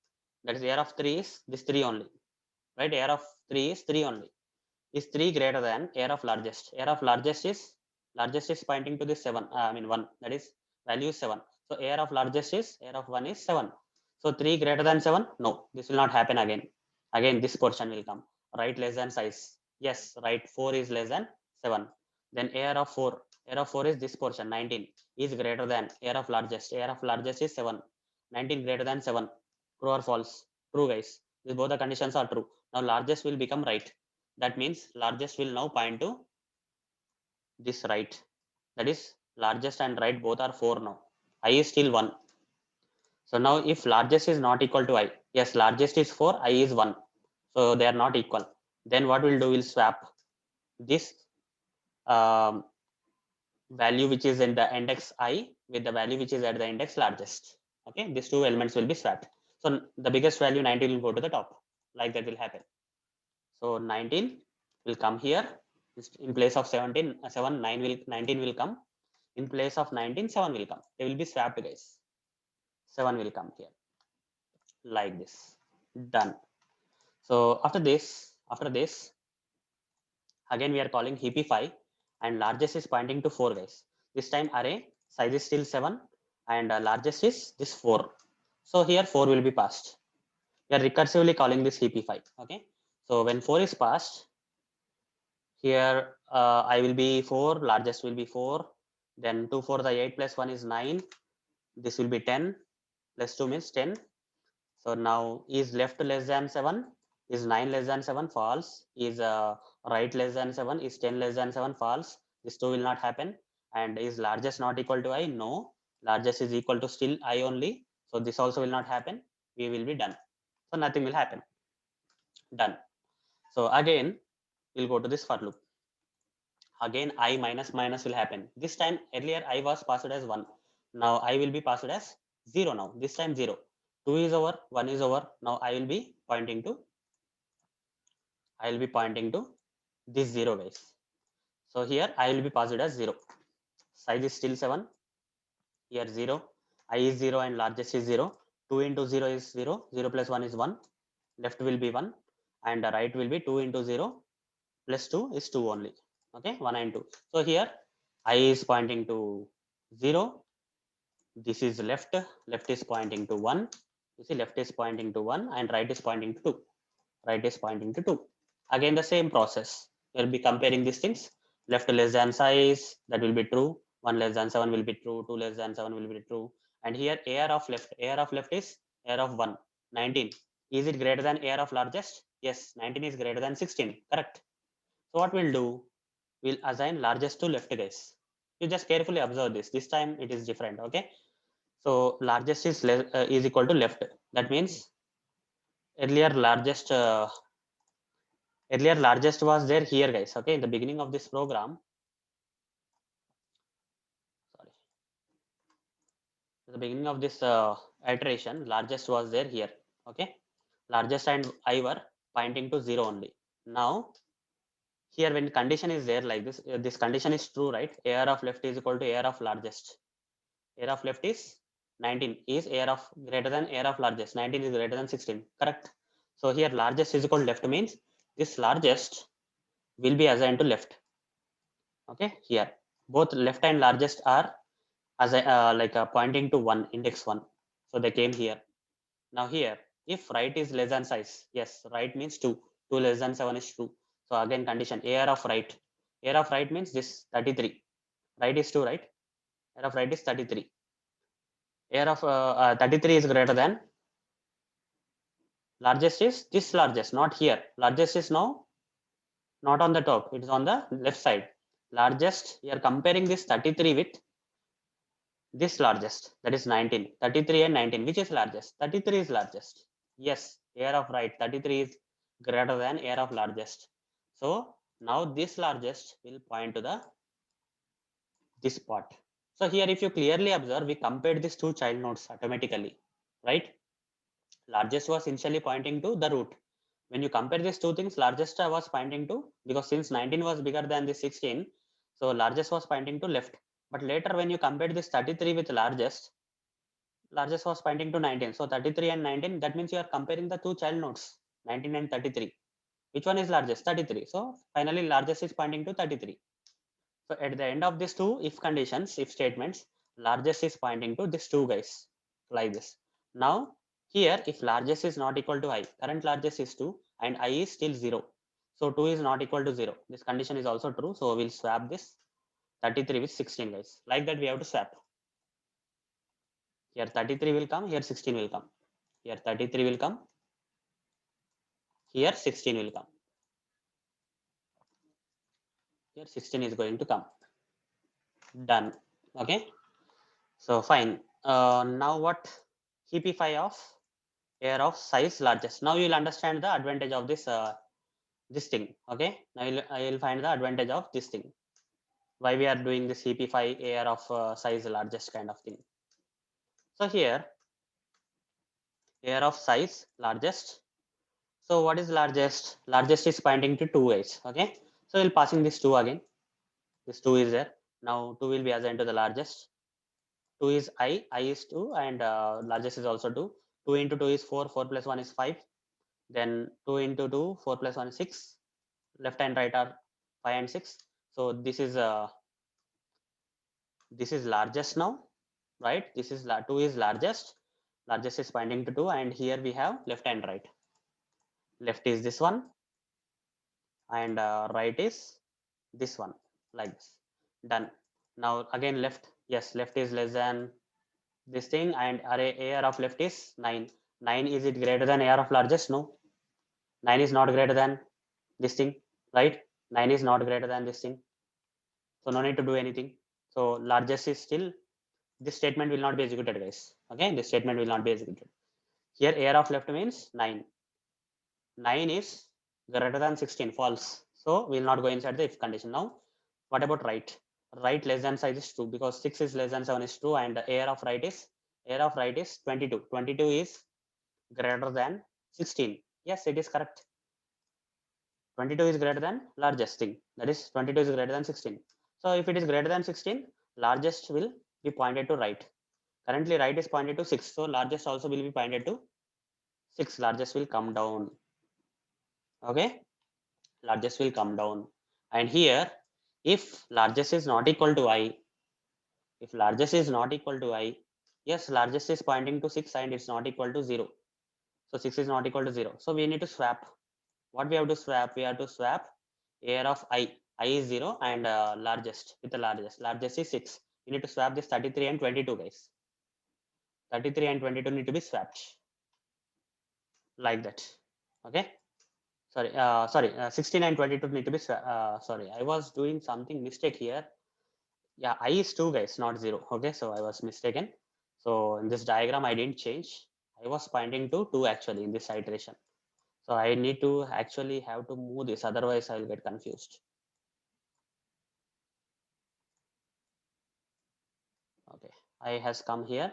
That is, AR of 3 is this 3 only. Right? AR of 3 is 3 only. Is 3 greater than AR of largest? AR of largest is Largest is pointing to this 7, 1, that is value 7. So AR of largest is, AR of 1 is 7. So 3 greater than 7, no, this will not happen again. Again this portion will come, right less than size, yes, right 4 is less than 7. Then AR of 4, AR of 4 is this portion 19 is greater than AR of largest, AR of largest is 7, 19 greater than 7, true or false? True guys, these both the conditions are true. Now largest will become right, that means largest will now point to this right, that is largest and right both are 4 now, I is still 1. So now if largest is not equal to I, yes, largest is 4, I is 1, so they are not equal. Then what we'll do, we'll swap this um, value which is in the index I with the value which is at the index largest. Okay, these two elements will be swapped. So the biggest value 19 will go to the top, like that will happen. So 19 will come here in place of 17, 7, 9 will 19 will come in place of 19, 7 will come. They will be swapped guys. 7 will come here like this. Done. So after this, again we are calling heapify and largest is pointing to 4 guys. This time array size is still 7 and largest is this 4. So here 4 will be passed. We are recursively calling this heapify. Okay. So when 4 is passed, here I will be 4, largest will be 4. Then 2 4 the 8 plus 1 is 9. This will be 10 plus 2 means 10. So now is left less than 7, is 9 less than 7, false, is right less than 7, is 10 less than 7, false. This two will not happen. And is largest not equal to I? No, largest is equal to still I only. So this also will not happen. We will be done. So nothing will happen. Done. So again, we'll go to this for loop. Again, I minus minus will happen. This time earlier I was passed as 1. Now I will be passed as 0 now. This time 0. 2 is over, 1 is over. Now I will be pointing to this 0 guys. So here I will be passed as 0. Size is still 7. Here 0. I is 0 and largest is 0. 2 into 0 is 0. 0 plus 1 is 1. Left will be 1 and the right will be 2 into 0 plus 2 is 2 only. Okay, 1 and 2. So here I is pointing to 0. This is left. Left is pointing to 1. You see left is pointing to 1 and right is pointing to 2. Right is pointing to 2. Again the same process, we'll be comparing these things. Left less than size, that will be true. 1 less than 7 will be true. 2 less than 7 will be true. And here AR of left is AR of 1, 19. Is it greater than AR of largest? Yes, 19 is greater than 16, correct. So what we'll do, we'll assign largest to left guys. You just carefully observe this time it is different. Okay, so largest is equal to left. That means earlier largest was there here guys. Okay, in the beginning of this program, sorry, at the beginning of this iteration, largest was there here. Okay, largest and I were pointing to 0 only. Now here when condition is there like this, this condition is true, right? AR of left is equal to AR of largest. AR of left is 19, is AR of greater than AR of largest. 19 is greater than 16, correct. So here largest is equal to left means this largest will be assigned to left. Okay, here both left and largest are as pointing to 1, index 1. So they came here. Now here if right is less than size, yes, right means 2. 2 less than 7 is true. So again condition AR of right. AR of right means this 33. Right is 2, right? AR of right is 33. AR of 33 is greater than largest is this largest, not here. Largest is now not on the top, it is on the left side. Largest, you are comparing this 33 with this largest, that is 19. 33 and 19, which is largest? 33 is largest. Yes, air of right, 33 is greater than air of largest. So now this largest will point to the this part. So here if you clearly observe, we compared these two child nodes automatically, right? Largest was initially pointing to the root. When you compare these two things, largest was pointing to, because since 19 was bigger than the 16, so largest was pointing to left. But later when you compare this 33 with largest was pointing to 19. So 33 and 19, that means you are comparing the two child nodes, 19 and 33. Which one is largest? 33. So finally largest is pointing to 33. So at the end of these two if conditions, if statements, largest is pointing to these two guys like this. Now here if largest is not equal to I, current largest is 2 and I is still 0. So 2 is not equal to 0. This condition is also true. So we'll swap this 33 with 16 guys. Like that we have to swap. Here 33 will come, here 16 will come. Here 33 will come, here 16 will come. Here 16 is going to come. Done. Okay. So fine. Now what? Heapify of air of size largest. Now you will understand the advantage of this thing. Okay. Now I will find the advantage of this thing. Why we are doing this heapify air of size largest kind of thing. So here air of size largest. So what is largest? Largest is pointing to 2 ways. Okay. So we'll passing this 2 again. This 2 is there. Now 2 will be assigned to the largest. 2 is I is 2 and largest is also 2. 2 into 2 is 4, 4 plus 1 is 5. Then 2 into 2, 4 plus 1 is 6. Left and right are 5 and 6. So this is largest now, right? This is 2 is largest. Largest is pointing to 2 and here we have left and right. Left is this one and right is this one like this. Done. Now again left, yes, left is less than this thing and array AR of left is 9. 9 is it greater than AR of largest? No. 9 is not greater than this thing, right? 9 is not greater than this thing. So no need to do anything. So largest is still, this statement will not be executed guys. Okay, this statement will not be executed. Here AR of left means 9. 9 is greater than 16, false. So we will not go inside the if condition. Now what about right? Right less than size is true because 6 is less than 7 is true and AR of right is 22. 22 is greater than 16. Yes, it is correct. 22 is greater than largest thing. That is 22 is greater than 16. So if it is greater than 16, largest will be pointed to right. Currently right is pointed to 6. So largest also will be pointed to 6. Largest will come down. Okay. Largest will come down. And here, if largest is not equal to I, if largest is not equal to I, yes, largest is pointing to 6 and it's not equal to 0. So 6 is not equal to 0. So we need to swap. What we have to swap? We have to swap air of I. I is 0 and largest with the largest. Largest is 6. We need to swap this 33 and 22 guys. 33 and 22 need to be swapped like that. Okay. Sorry, 16 and 22 need to be sorry, I was doing something mistake here. Yeah, I is 2 guys, not 0. Okay, so I was mistaken. So in this diagram I didn't change. I was pointing to 2 actually in this iteration. So I need to actually have to move this, otherwise I will get confused. Okay, I has come here,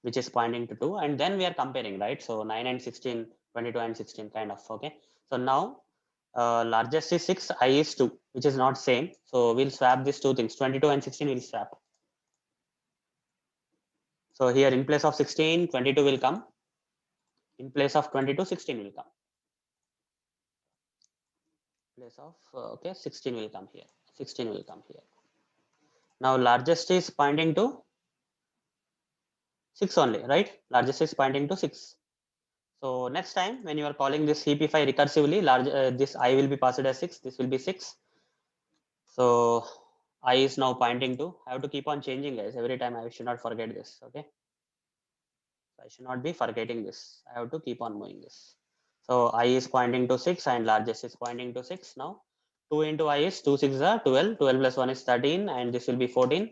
which is pointing to 2 and then we are comparing, right? So 9 and 16, 22 and 16 kind of. Okay, so now largest is 6, I is 2, which is not same. So we'll swap these two things, 22 and 16 will swap. So here in place of 16, 22 will come. In place of 22, 16 will come. Place of, okay, 16 will come here. 16 will come here. Now largest is pointing to 6 only, right? Largest is pointing to 6. So next time when you are calling this heapify recursively, this I will be passed as 6. This will be 6. So I is now pointing to. I have to keep on changing guys. Every time I should not forget this. Okay. So I should not be forgetting this. I have to keep on moving this. So I is pointing to 6 and largest is pointing to 6 now. 2 into I is 2 6 are 12. 12 plus 1 is 13 and this will be 14.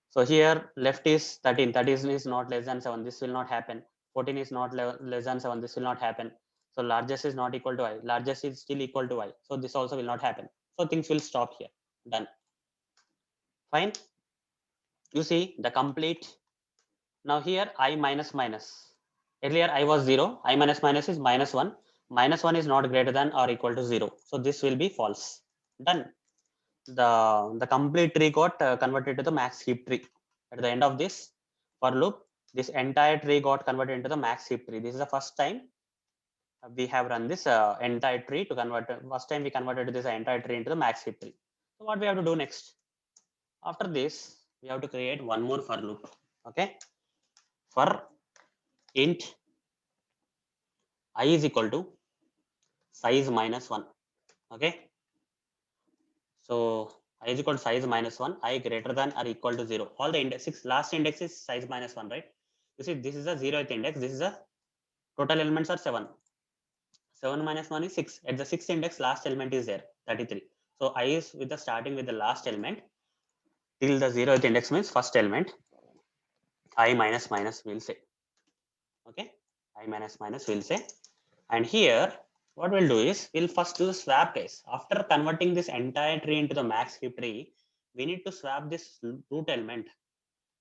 So here left is 13. 13 is not less than 7. This will not happen. 14 is not less than 7. This will not happen. So largest is not equal to I. Largest is still equal to I. So this also will not happen. So things will stop here. Done. Fine. You see the complete. Now here I minus minus. Earlier I was 0. I minus minus is minus 1. Minus 1 is not greater than or equal to 0. So this will be false. Done. The complete tree got converted to the max heap tree. At the end of this for loop, this entire tree got converted into the max heap tree. This is the first time we have run this entire tree to convert. First time we converted this entire tree into the max heap tree. So what we have to do next? After this, we have to create one more for loop. Okay, for int I is equal to size minus 1. Okay, so I is equal to size minus 1, I greater than or equal to 0. All the indexes, last index is size minus 1, right? You see, this is a 0th index, this is a total elements are 7. 7 minus 1 is 6. At the 6th index, last element is there, 33. So I is with the starting with the last element till the 0th index means first element. I minus minus will say. Okay, I minus minus will say. And here, what we'll do is we'll first do the swap case. After converting this entire tree into the max heap tree, we need to swap this root element,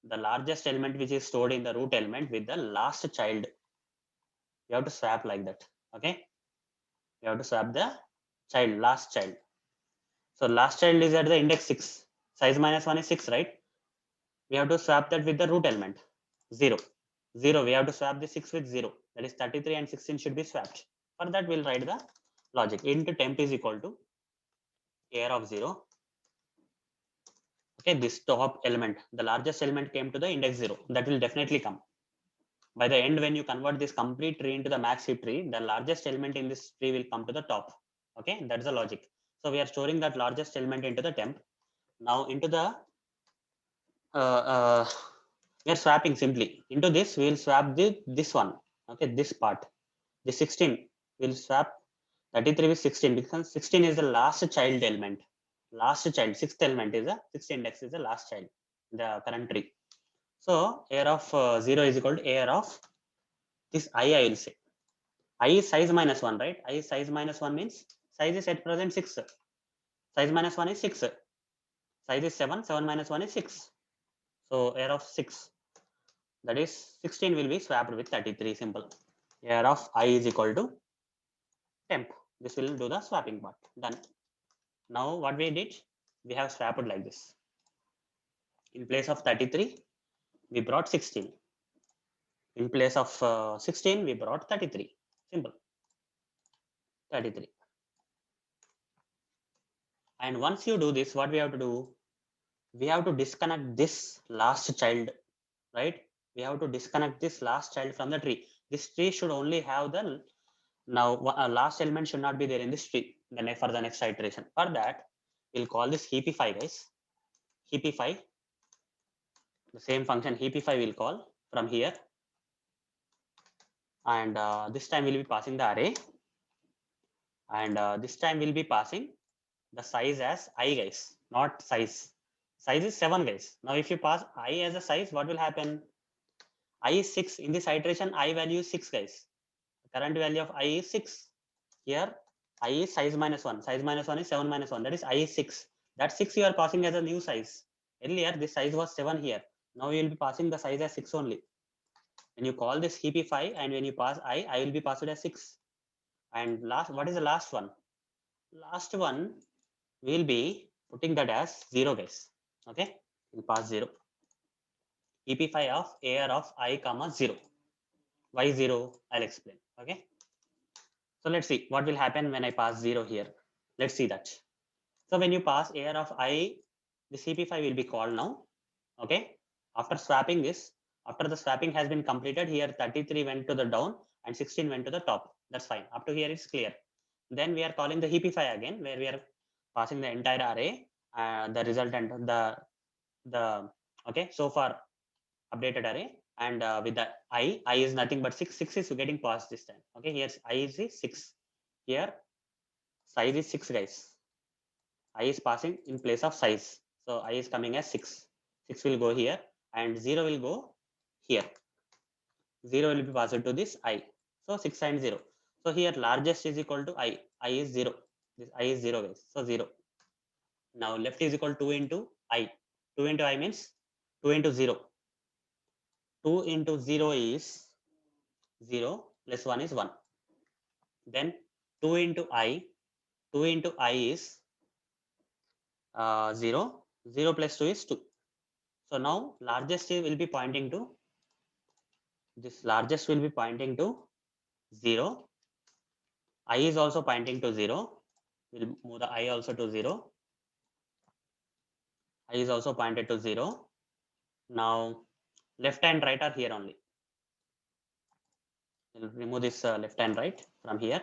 the largest element which is stored in the root element with the last child. You have to swap like that. Okay, you have to swap the child, last child. So last child is at the index 6. Size minus 1 is 6, right? We have to swap that with the root element 0. 0. We have to swap the 6 with 0. That is 33 and 16 should be swapped. For that, we'll write the logic. Int temp is equal to air of 0. Okay, this top element, the largest element came to the index 0. That will definitely come. By the end, when you convert this complete tree into the max heap tree, the largest element in this tree will come to the top. Okay, that's the logic. So we are storing that largest element into the temp. Now into the uh, uh, we are swapping simply into this. We will swap this one. Okay, this part, the 16 will swap 33 with 16 because 16 is the last child element. Last child, sixth element is the sixth index is the last child in the current tree. So air of 0 is equal to air of this I will say. I is size minus 1, right? I is size minus 1 means size is at present 6. Size minus 1 is 6. Size is 7. 7 minus 1 is 6. So air of 6. That is 16 will be swapped with 33. Simple. Air of I is equal to temp. This will do the swapping part. Done. Now what we did? We have swapped like this. In place of 33, we brought 16. In place of 16, we brought 33. Simple. 33. And once you do this, what we have to do? We have to disconnect this last child, right? We have to disconnect this last child from the tree. This tree should only have the now last element should not be there in this tree. Then for the next iteration. For that, we'll call this heapify, guys. Heapify. The same function heapify will call from here. And this time we'll be passing the array. And this time we'll be passing the size as I, guys, not size. Size is 7, guys. Now if you pass I as a size, what will happen? I is 6. In this iteration, I value is 6, guys. The current value of I is 6. Here, I is size minus 1. Size minus 1 is 7 minus 1. That is I is 6. That 6 you are passing as a new size. Earlier, this size was 7 here. Now you will be passing the size as 6 only. When you call this heapify and when you pass I will be passed as 6. And last, what is the last one? Last one, we'll be putting that as 0, guys. Okay, we'll pass 0. heapify of air of I comma 0. Why 0? I'll explain. Okay. So let's see what will happen when I pass 0 here. Let's see that. So when you pass air of I, the CP5 will be called now. Okay. After swapping this, after the swapping has been completed, here 33 went to the down and 16 went to the top. That's fine. Up to here it's clear. Then we are calling the heapify again, where we are passing the entire array, the resultant, the okay, so far updated array, and with the I is nothing but 6. 6 is getting passed this time. Okay, here I is 6. Here size is 6, guys. I is passing in place of size. So I is coming as 6. 6 will go here and 0 will go here. 0 will be passed to this I. So 6 and 0. So here largest is equal to I. I is 0. This I is 0, guys. So 0. Now left is equal to 2 into I. 2 into I means 2 into 0. 2 into 0 is 0 plus 1 is 1. Then 2 into I. 2 into I is 0. 0 plus 2 is 2. So now largest will be pointing to this, largest will be pointing to 0. I is also pointing to 0. We'll move the I also to 0. I is also pointed to 0. Now left and right are here only. We'll remove this left and right from here.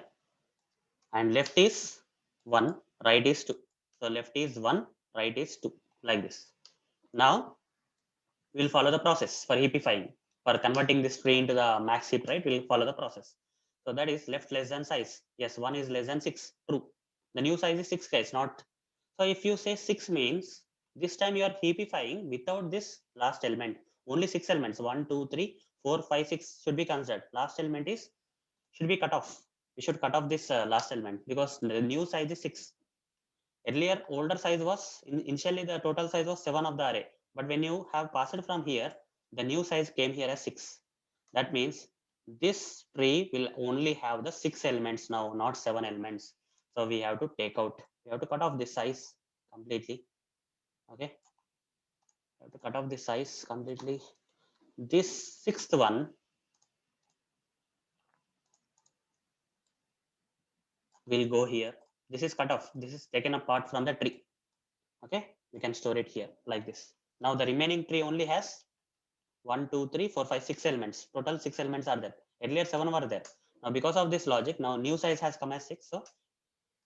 And left is 1, right is 2. So left is 1, right is 2, like this. Now we'll follow the process for heapifying. For converting this tree into the max heap, right, we'll follow the process. So that is left less than size. Yes, 1 is less than 6, true. The new size is 6, guys, not. So if you say 6 means, this time you are heapifying without this last element. Only 6 elements, 1, 2, 3, 4, 5, 6 should be considered. Last element is should be cut off. We should cut off this last element because the new size is 6. Earlier, older size was, initially the total size was 7 of the array. But when you have passed from here, the new size came here as 6. That means this tree will only have the 6 elements now, not 7 elements. So we have to take out, we have to cut off this size completely. Okay. We have to cut off this size completely. This sixth one will go here. This is cut off. This is taken apart from the tree. Okay, we can store it here like this. Now the remaining tree only has 1, 2, 3, 4, 5, 6 elements. Total 6 elements are there. Earlier 7 were there. Now because of this logic, now new size has come as 6. So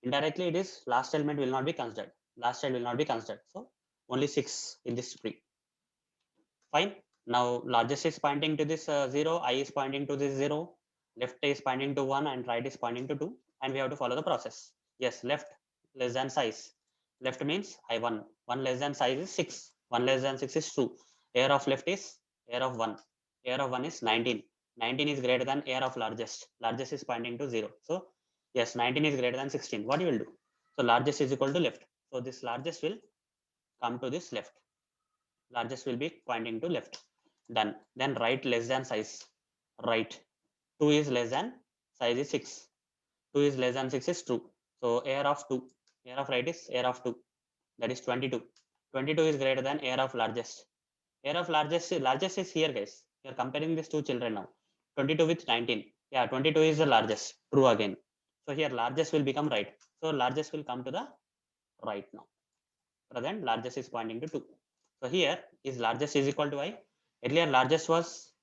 indirectly it is last element will not be considered. Last child will not be considered. So only 6 in this tree. Fine. Now largest is pointing to this 0, I is pointing to this 0, left is pointing to 1 and right is pointing to 2, and we have to follow the process. Yes, left less than size. Left means I1. 1 less than size is 6. 1 less than 6 is true. Air of left is air of 1. Air of 1 is 19. 19 is greater than air of largest. Largest is pointing to 0. So yes, 19 is greater than 16. What you will do? So largest is equal to left. So this largest will come to this left. Largest will be pointing to left. Done. Then right less than size. Right. 2 is less than size is 6. 2 is less than 6 is true. So air of 2. Air of right is air of 2. That is 22. 22 is greater than air of largest. Air of largest is here, guys. We are comparing these two children now. 22 with 19. Yeah, 22 is the largest. True again. So here largest will become right. So largest will come to the right now. Present largest is pointing to 2. So here is largest is equal to I. Earlier largest was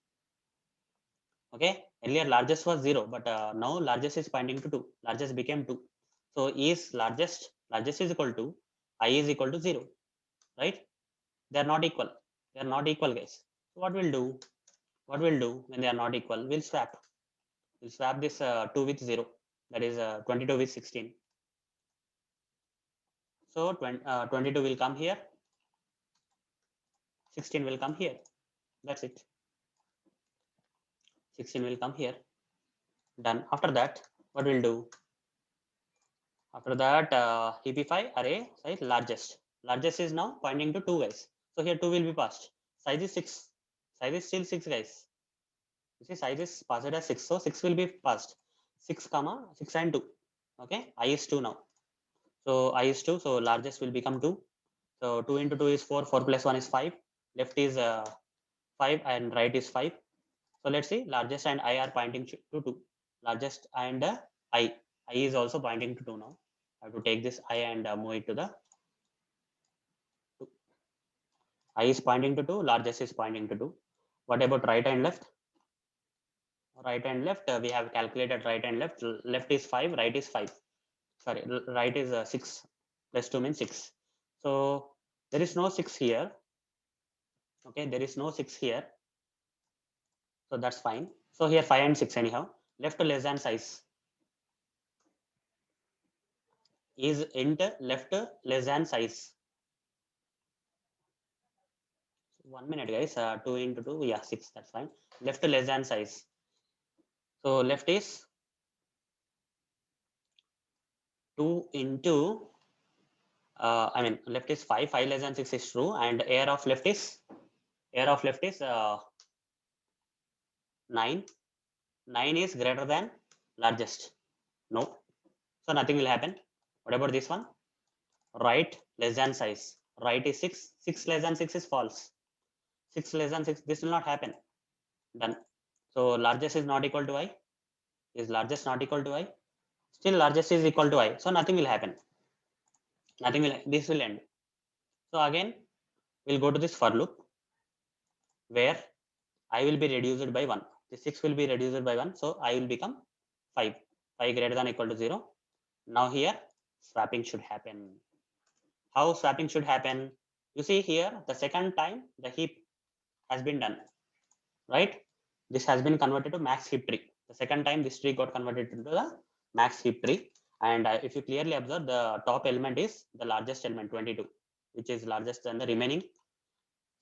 okay. Earlier largest was 0, but now largest is pointing to 2. Largest became 2. So is largest is equal to I is equal to 0, right? They are not equal. They are not equal, guys. So what we'll do? What we'll do when they are not equal? We'll swap. We'll swap this 2 with 0. That is 22 with 16. So 22 will come here. 16 will come here. That's it. 16 will come here. Done. After that, what we'll do? After that, heapify array size largest. Largest is now pointing to 2, guys. So here 2 will be passed. Size is 6. Size is still 6, guys. You see, size is passed as 6. So 6 will be passed. 6 comma 6 and 2. Okay, I is 2 now. So I is 2. So largest will become 2. So 2 into 2 is 4. 4 plus 1 is 5. Left is 5 and right is 5. So let's see, largest and I are pointing to 2. Largest and I. I is also pointing to 2 now. I have to take this I and move it to the 2. I is pointing to 2. Largest is pointing to 2. What about right and left? Right and left, we have calculated right and left. Left is 5, right is 5. Sorry, right is 6. Plus 2 means 6. So there is no 6 here. Okay, there is no 6 here. So that's fine. So here 5 and 6 anyhow. Left less than size. Is int left less than size. 1 minute, guys. 2 into 2, yeah, 6. That's fine. Left less than size. So left is 2 into I mean left is 5. 5 less than 6 is true, and air of left is 9. 9 is greater than largest. No. So nothing will happen. What about this one? Right less than size. Right is 6. 6 less than 6 is false. 6 less than 6. This will not happen. Done. So largest is not equal to I. Is largest not equal to I? Still largest is equal to I. So nothing will happen. Nothing will. This will end. So again, we'll go to this for loop where I will be reduced by 1. The 6 will be reduced by 1. So I will become 5. 5 greater than or equal to 0. Now here swapping should happen. How swapping should happen? You see here the second time the heap has been done, right? This has been converted to max heap tree. The second time this tree got converted into the max heap tree. And if you clearly observe, the top element is the largest element 22, which is largest than the remaining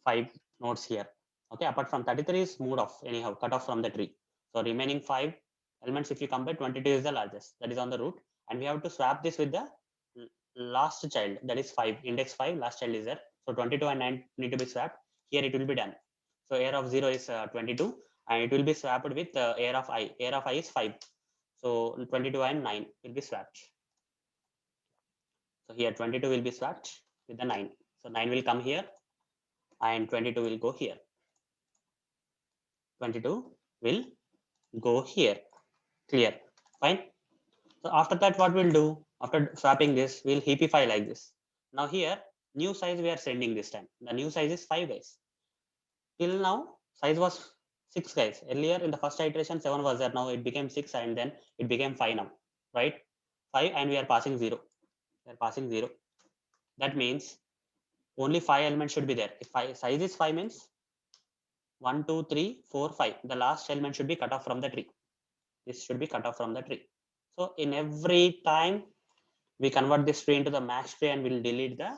5 nodes here. Okay, apart from 33 is moved off anyhow, cut off from the tree. So remaining 5 elements, if you compare, 22 is the largest, that is on the root, and we have to swap this with the last child, that is 5, index 5, last child is there. So 22 and 9 need to be swapped. Here it will be done. So air of 0 is 22, and it will be swapped with air of I. Air of I is 5. So 22 and 9 will be swapped. So here 22 will be swapped with the 9. So 9 will come here and 22 will go here. 22 will go here. Clear? Fine. So after that, what we'll do? After swapping this, we'll heapify like this. Now here, new size we are sending this time. The new size is 5 guys. Till now, size was 6 guys. Earlier in the first iteration, 7 was there. Now it became 6 and then it became 5 now. Right? 5 and we are passing 0. We are passing 0. That means only 5 elements should be there. If size is 5 means 1, 2, 3, 4, 5. The last element should be cut off from the tree. This should be cut off from the tree. So in every time we convert this tree into the max tree and we'll delete the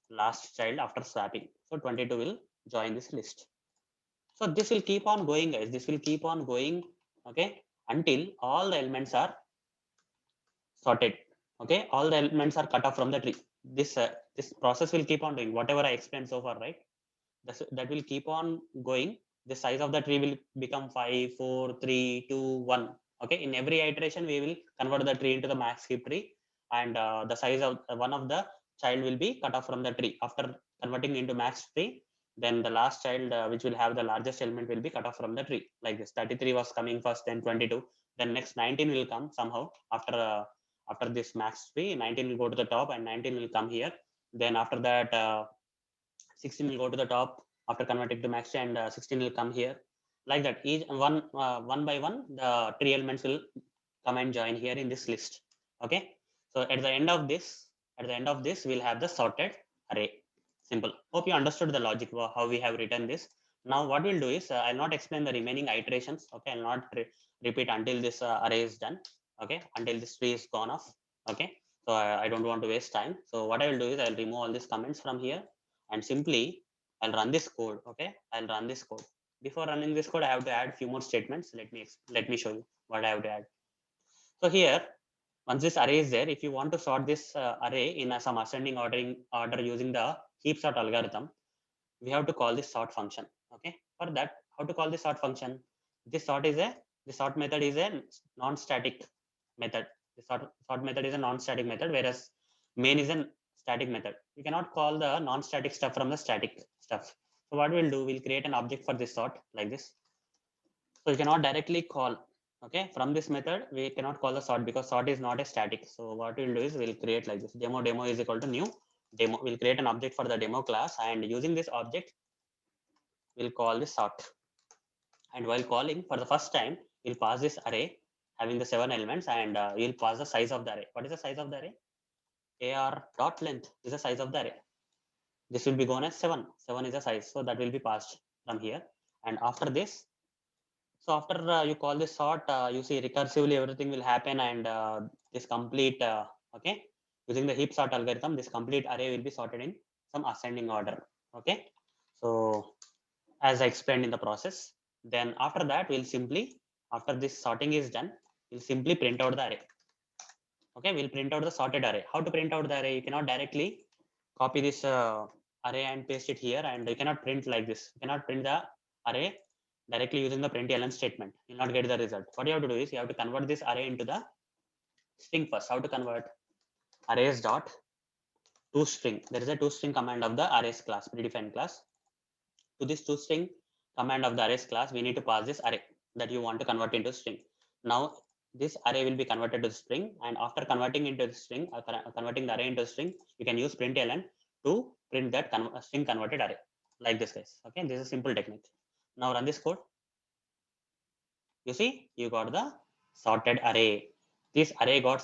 last child after swapping. So 22 will join this list. So this will keep on going guys. This will keep on going, okay, until all the elements are sorted. Okay, all the elements are cut off from the tree. This process will keep on doing whatever I explained so far, right? That will keep on going. The size of the tree will become 5, 4, 3, 2, 1. Okay, in every iteration we will convert the tree into the max heap tree, and the size of one of the child will be cut off from the tree. After converting into max tree, then the last child which will have the largest element will be cut off from the tree, like this. 33 was coming first, then 22, then next 19 will come somehow after this max tree. 19 will go to the top and 19 will come here. Then after that 16 will go to the top after converting to max, and 16 will come here, like that. Each one by one the three elements will come and join here in this list. Okay, so at the end of this we'll have the sorted array. Simple. Hope you understood the logic how we have written this. Now what we'll do is I'll not explain the remaining iterations. Okay, I'll not repeat until this array is done. Okay, until this tree is gone off. Okay, so I don't want to waste time. So what I will do is I'll remove all these comments from here and simply I'll run this code. Okay, I'll run this code. Before running this code, I have to add few more statements. Let me show you what I have to add. So here, once this array is there, if you want to sort this array in some ascending order using the heap sort algorithm, we have to call this sort function. Okay, for that, how to call this sort function? This sort method is a non-static method. The sort method is a non-static method, whereas main is a static method. You cannot call the non-static stuff from the static stuff. So what we'll do, we'll create an object for this sort like this. So you cannot directly call, okay, from this method we cannot call the sort because sort is not a static. So what we'll do is we'll create like this: demo is equal to new demo. We'll create an object for the demo class, and using this object we'll call this sort. And while calling for the first time, we'll pass this array having the 7 elements, and we'll pass the size of the array. What is the size of the array? Ar dot length is the size of the array. This will be gone as 7. 7 is the size, so that will be passed from here. And after this, so after you call this sort, you see recursively everything will happen, and this complete okay, using the heap sort algorithm, this complete array will be sorted in some ascending order. Okay, so as I explained in the process, then after that we'll simply, after this sorting is done, we'll simply print out the array. Okay, we'll print out the sorted array. How to print out the array? You cannot directly copy this array and paste it here, and you cannot print like this. You cannot print the array directly using the println statement. You'll not get the result. What you have to do is you have to convert this array into the string first. How to convert? Arrays dot toString. There is a toString command of the arrays class, predefined class. To this toString command of the arrays class, we need to pass this array that you want to convert into string. Now this array will be converted to string, and after converting into the string, converting the array into string, you can use println to print that string converted array like this, guys. Okay, this is a simple technique. Now run this code. You see, you got the sorted array. This array got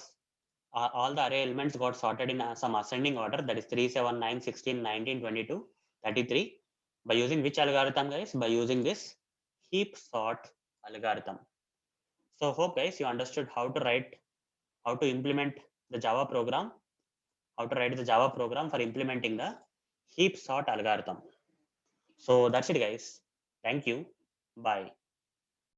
all the array elements got sorted in some ascending order, that is 3, 7, 9, 16, 19, 22, 33. By using which algorithm, guys? By using this heap sort algorithm. So hope, guys, you understood how to implement the Java program, how to write the Java program for implementing the heap sort algorithm. So that's it, guys. Thank you. Bye.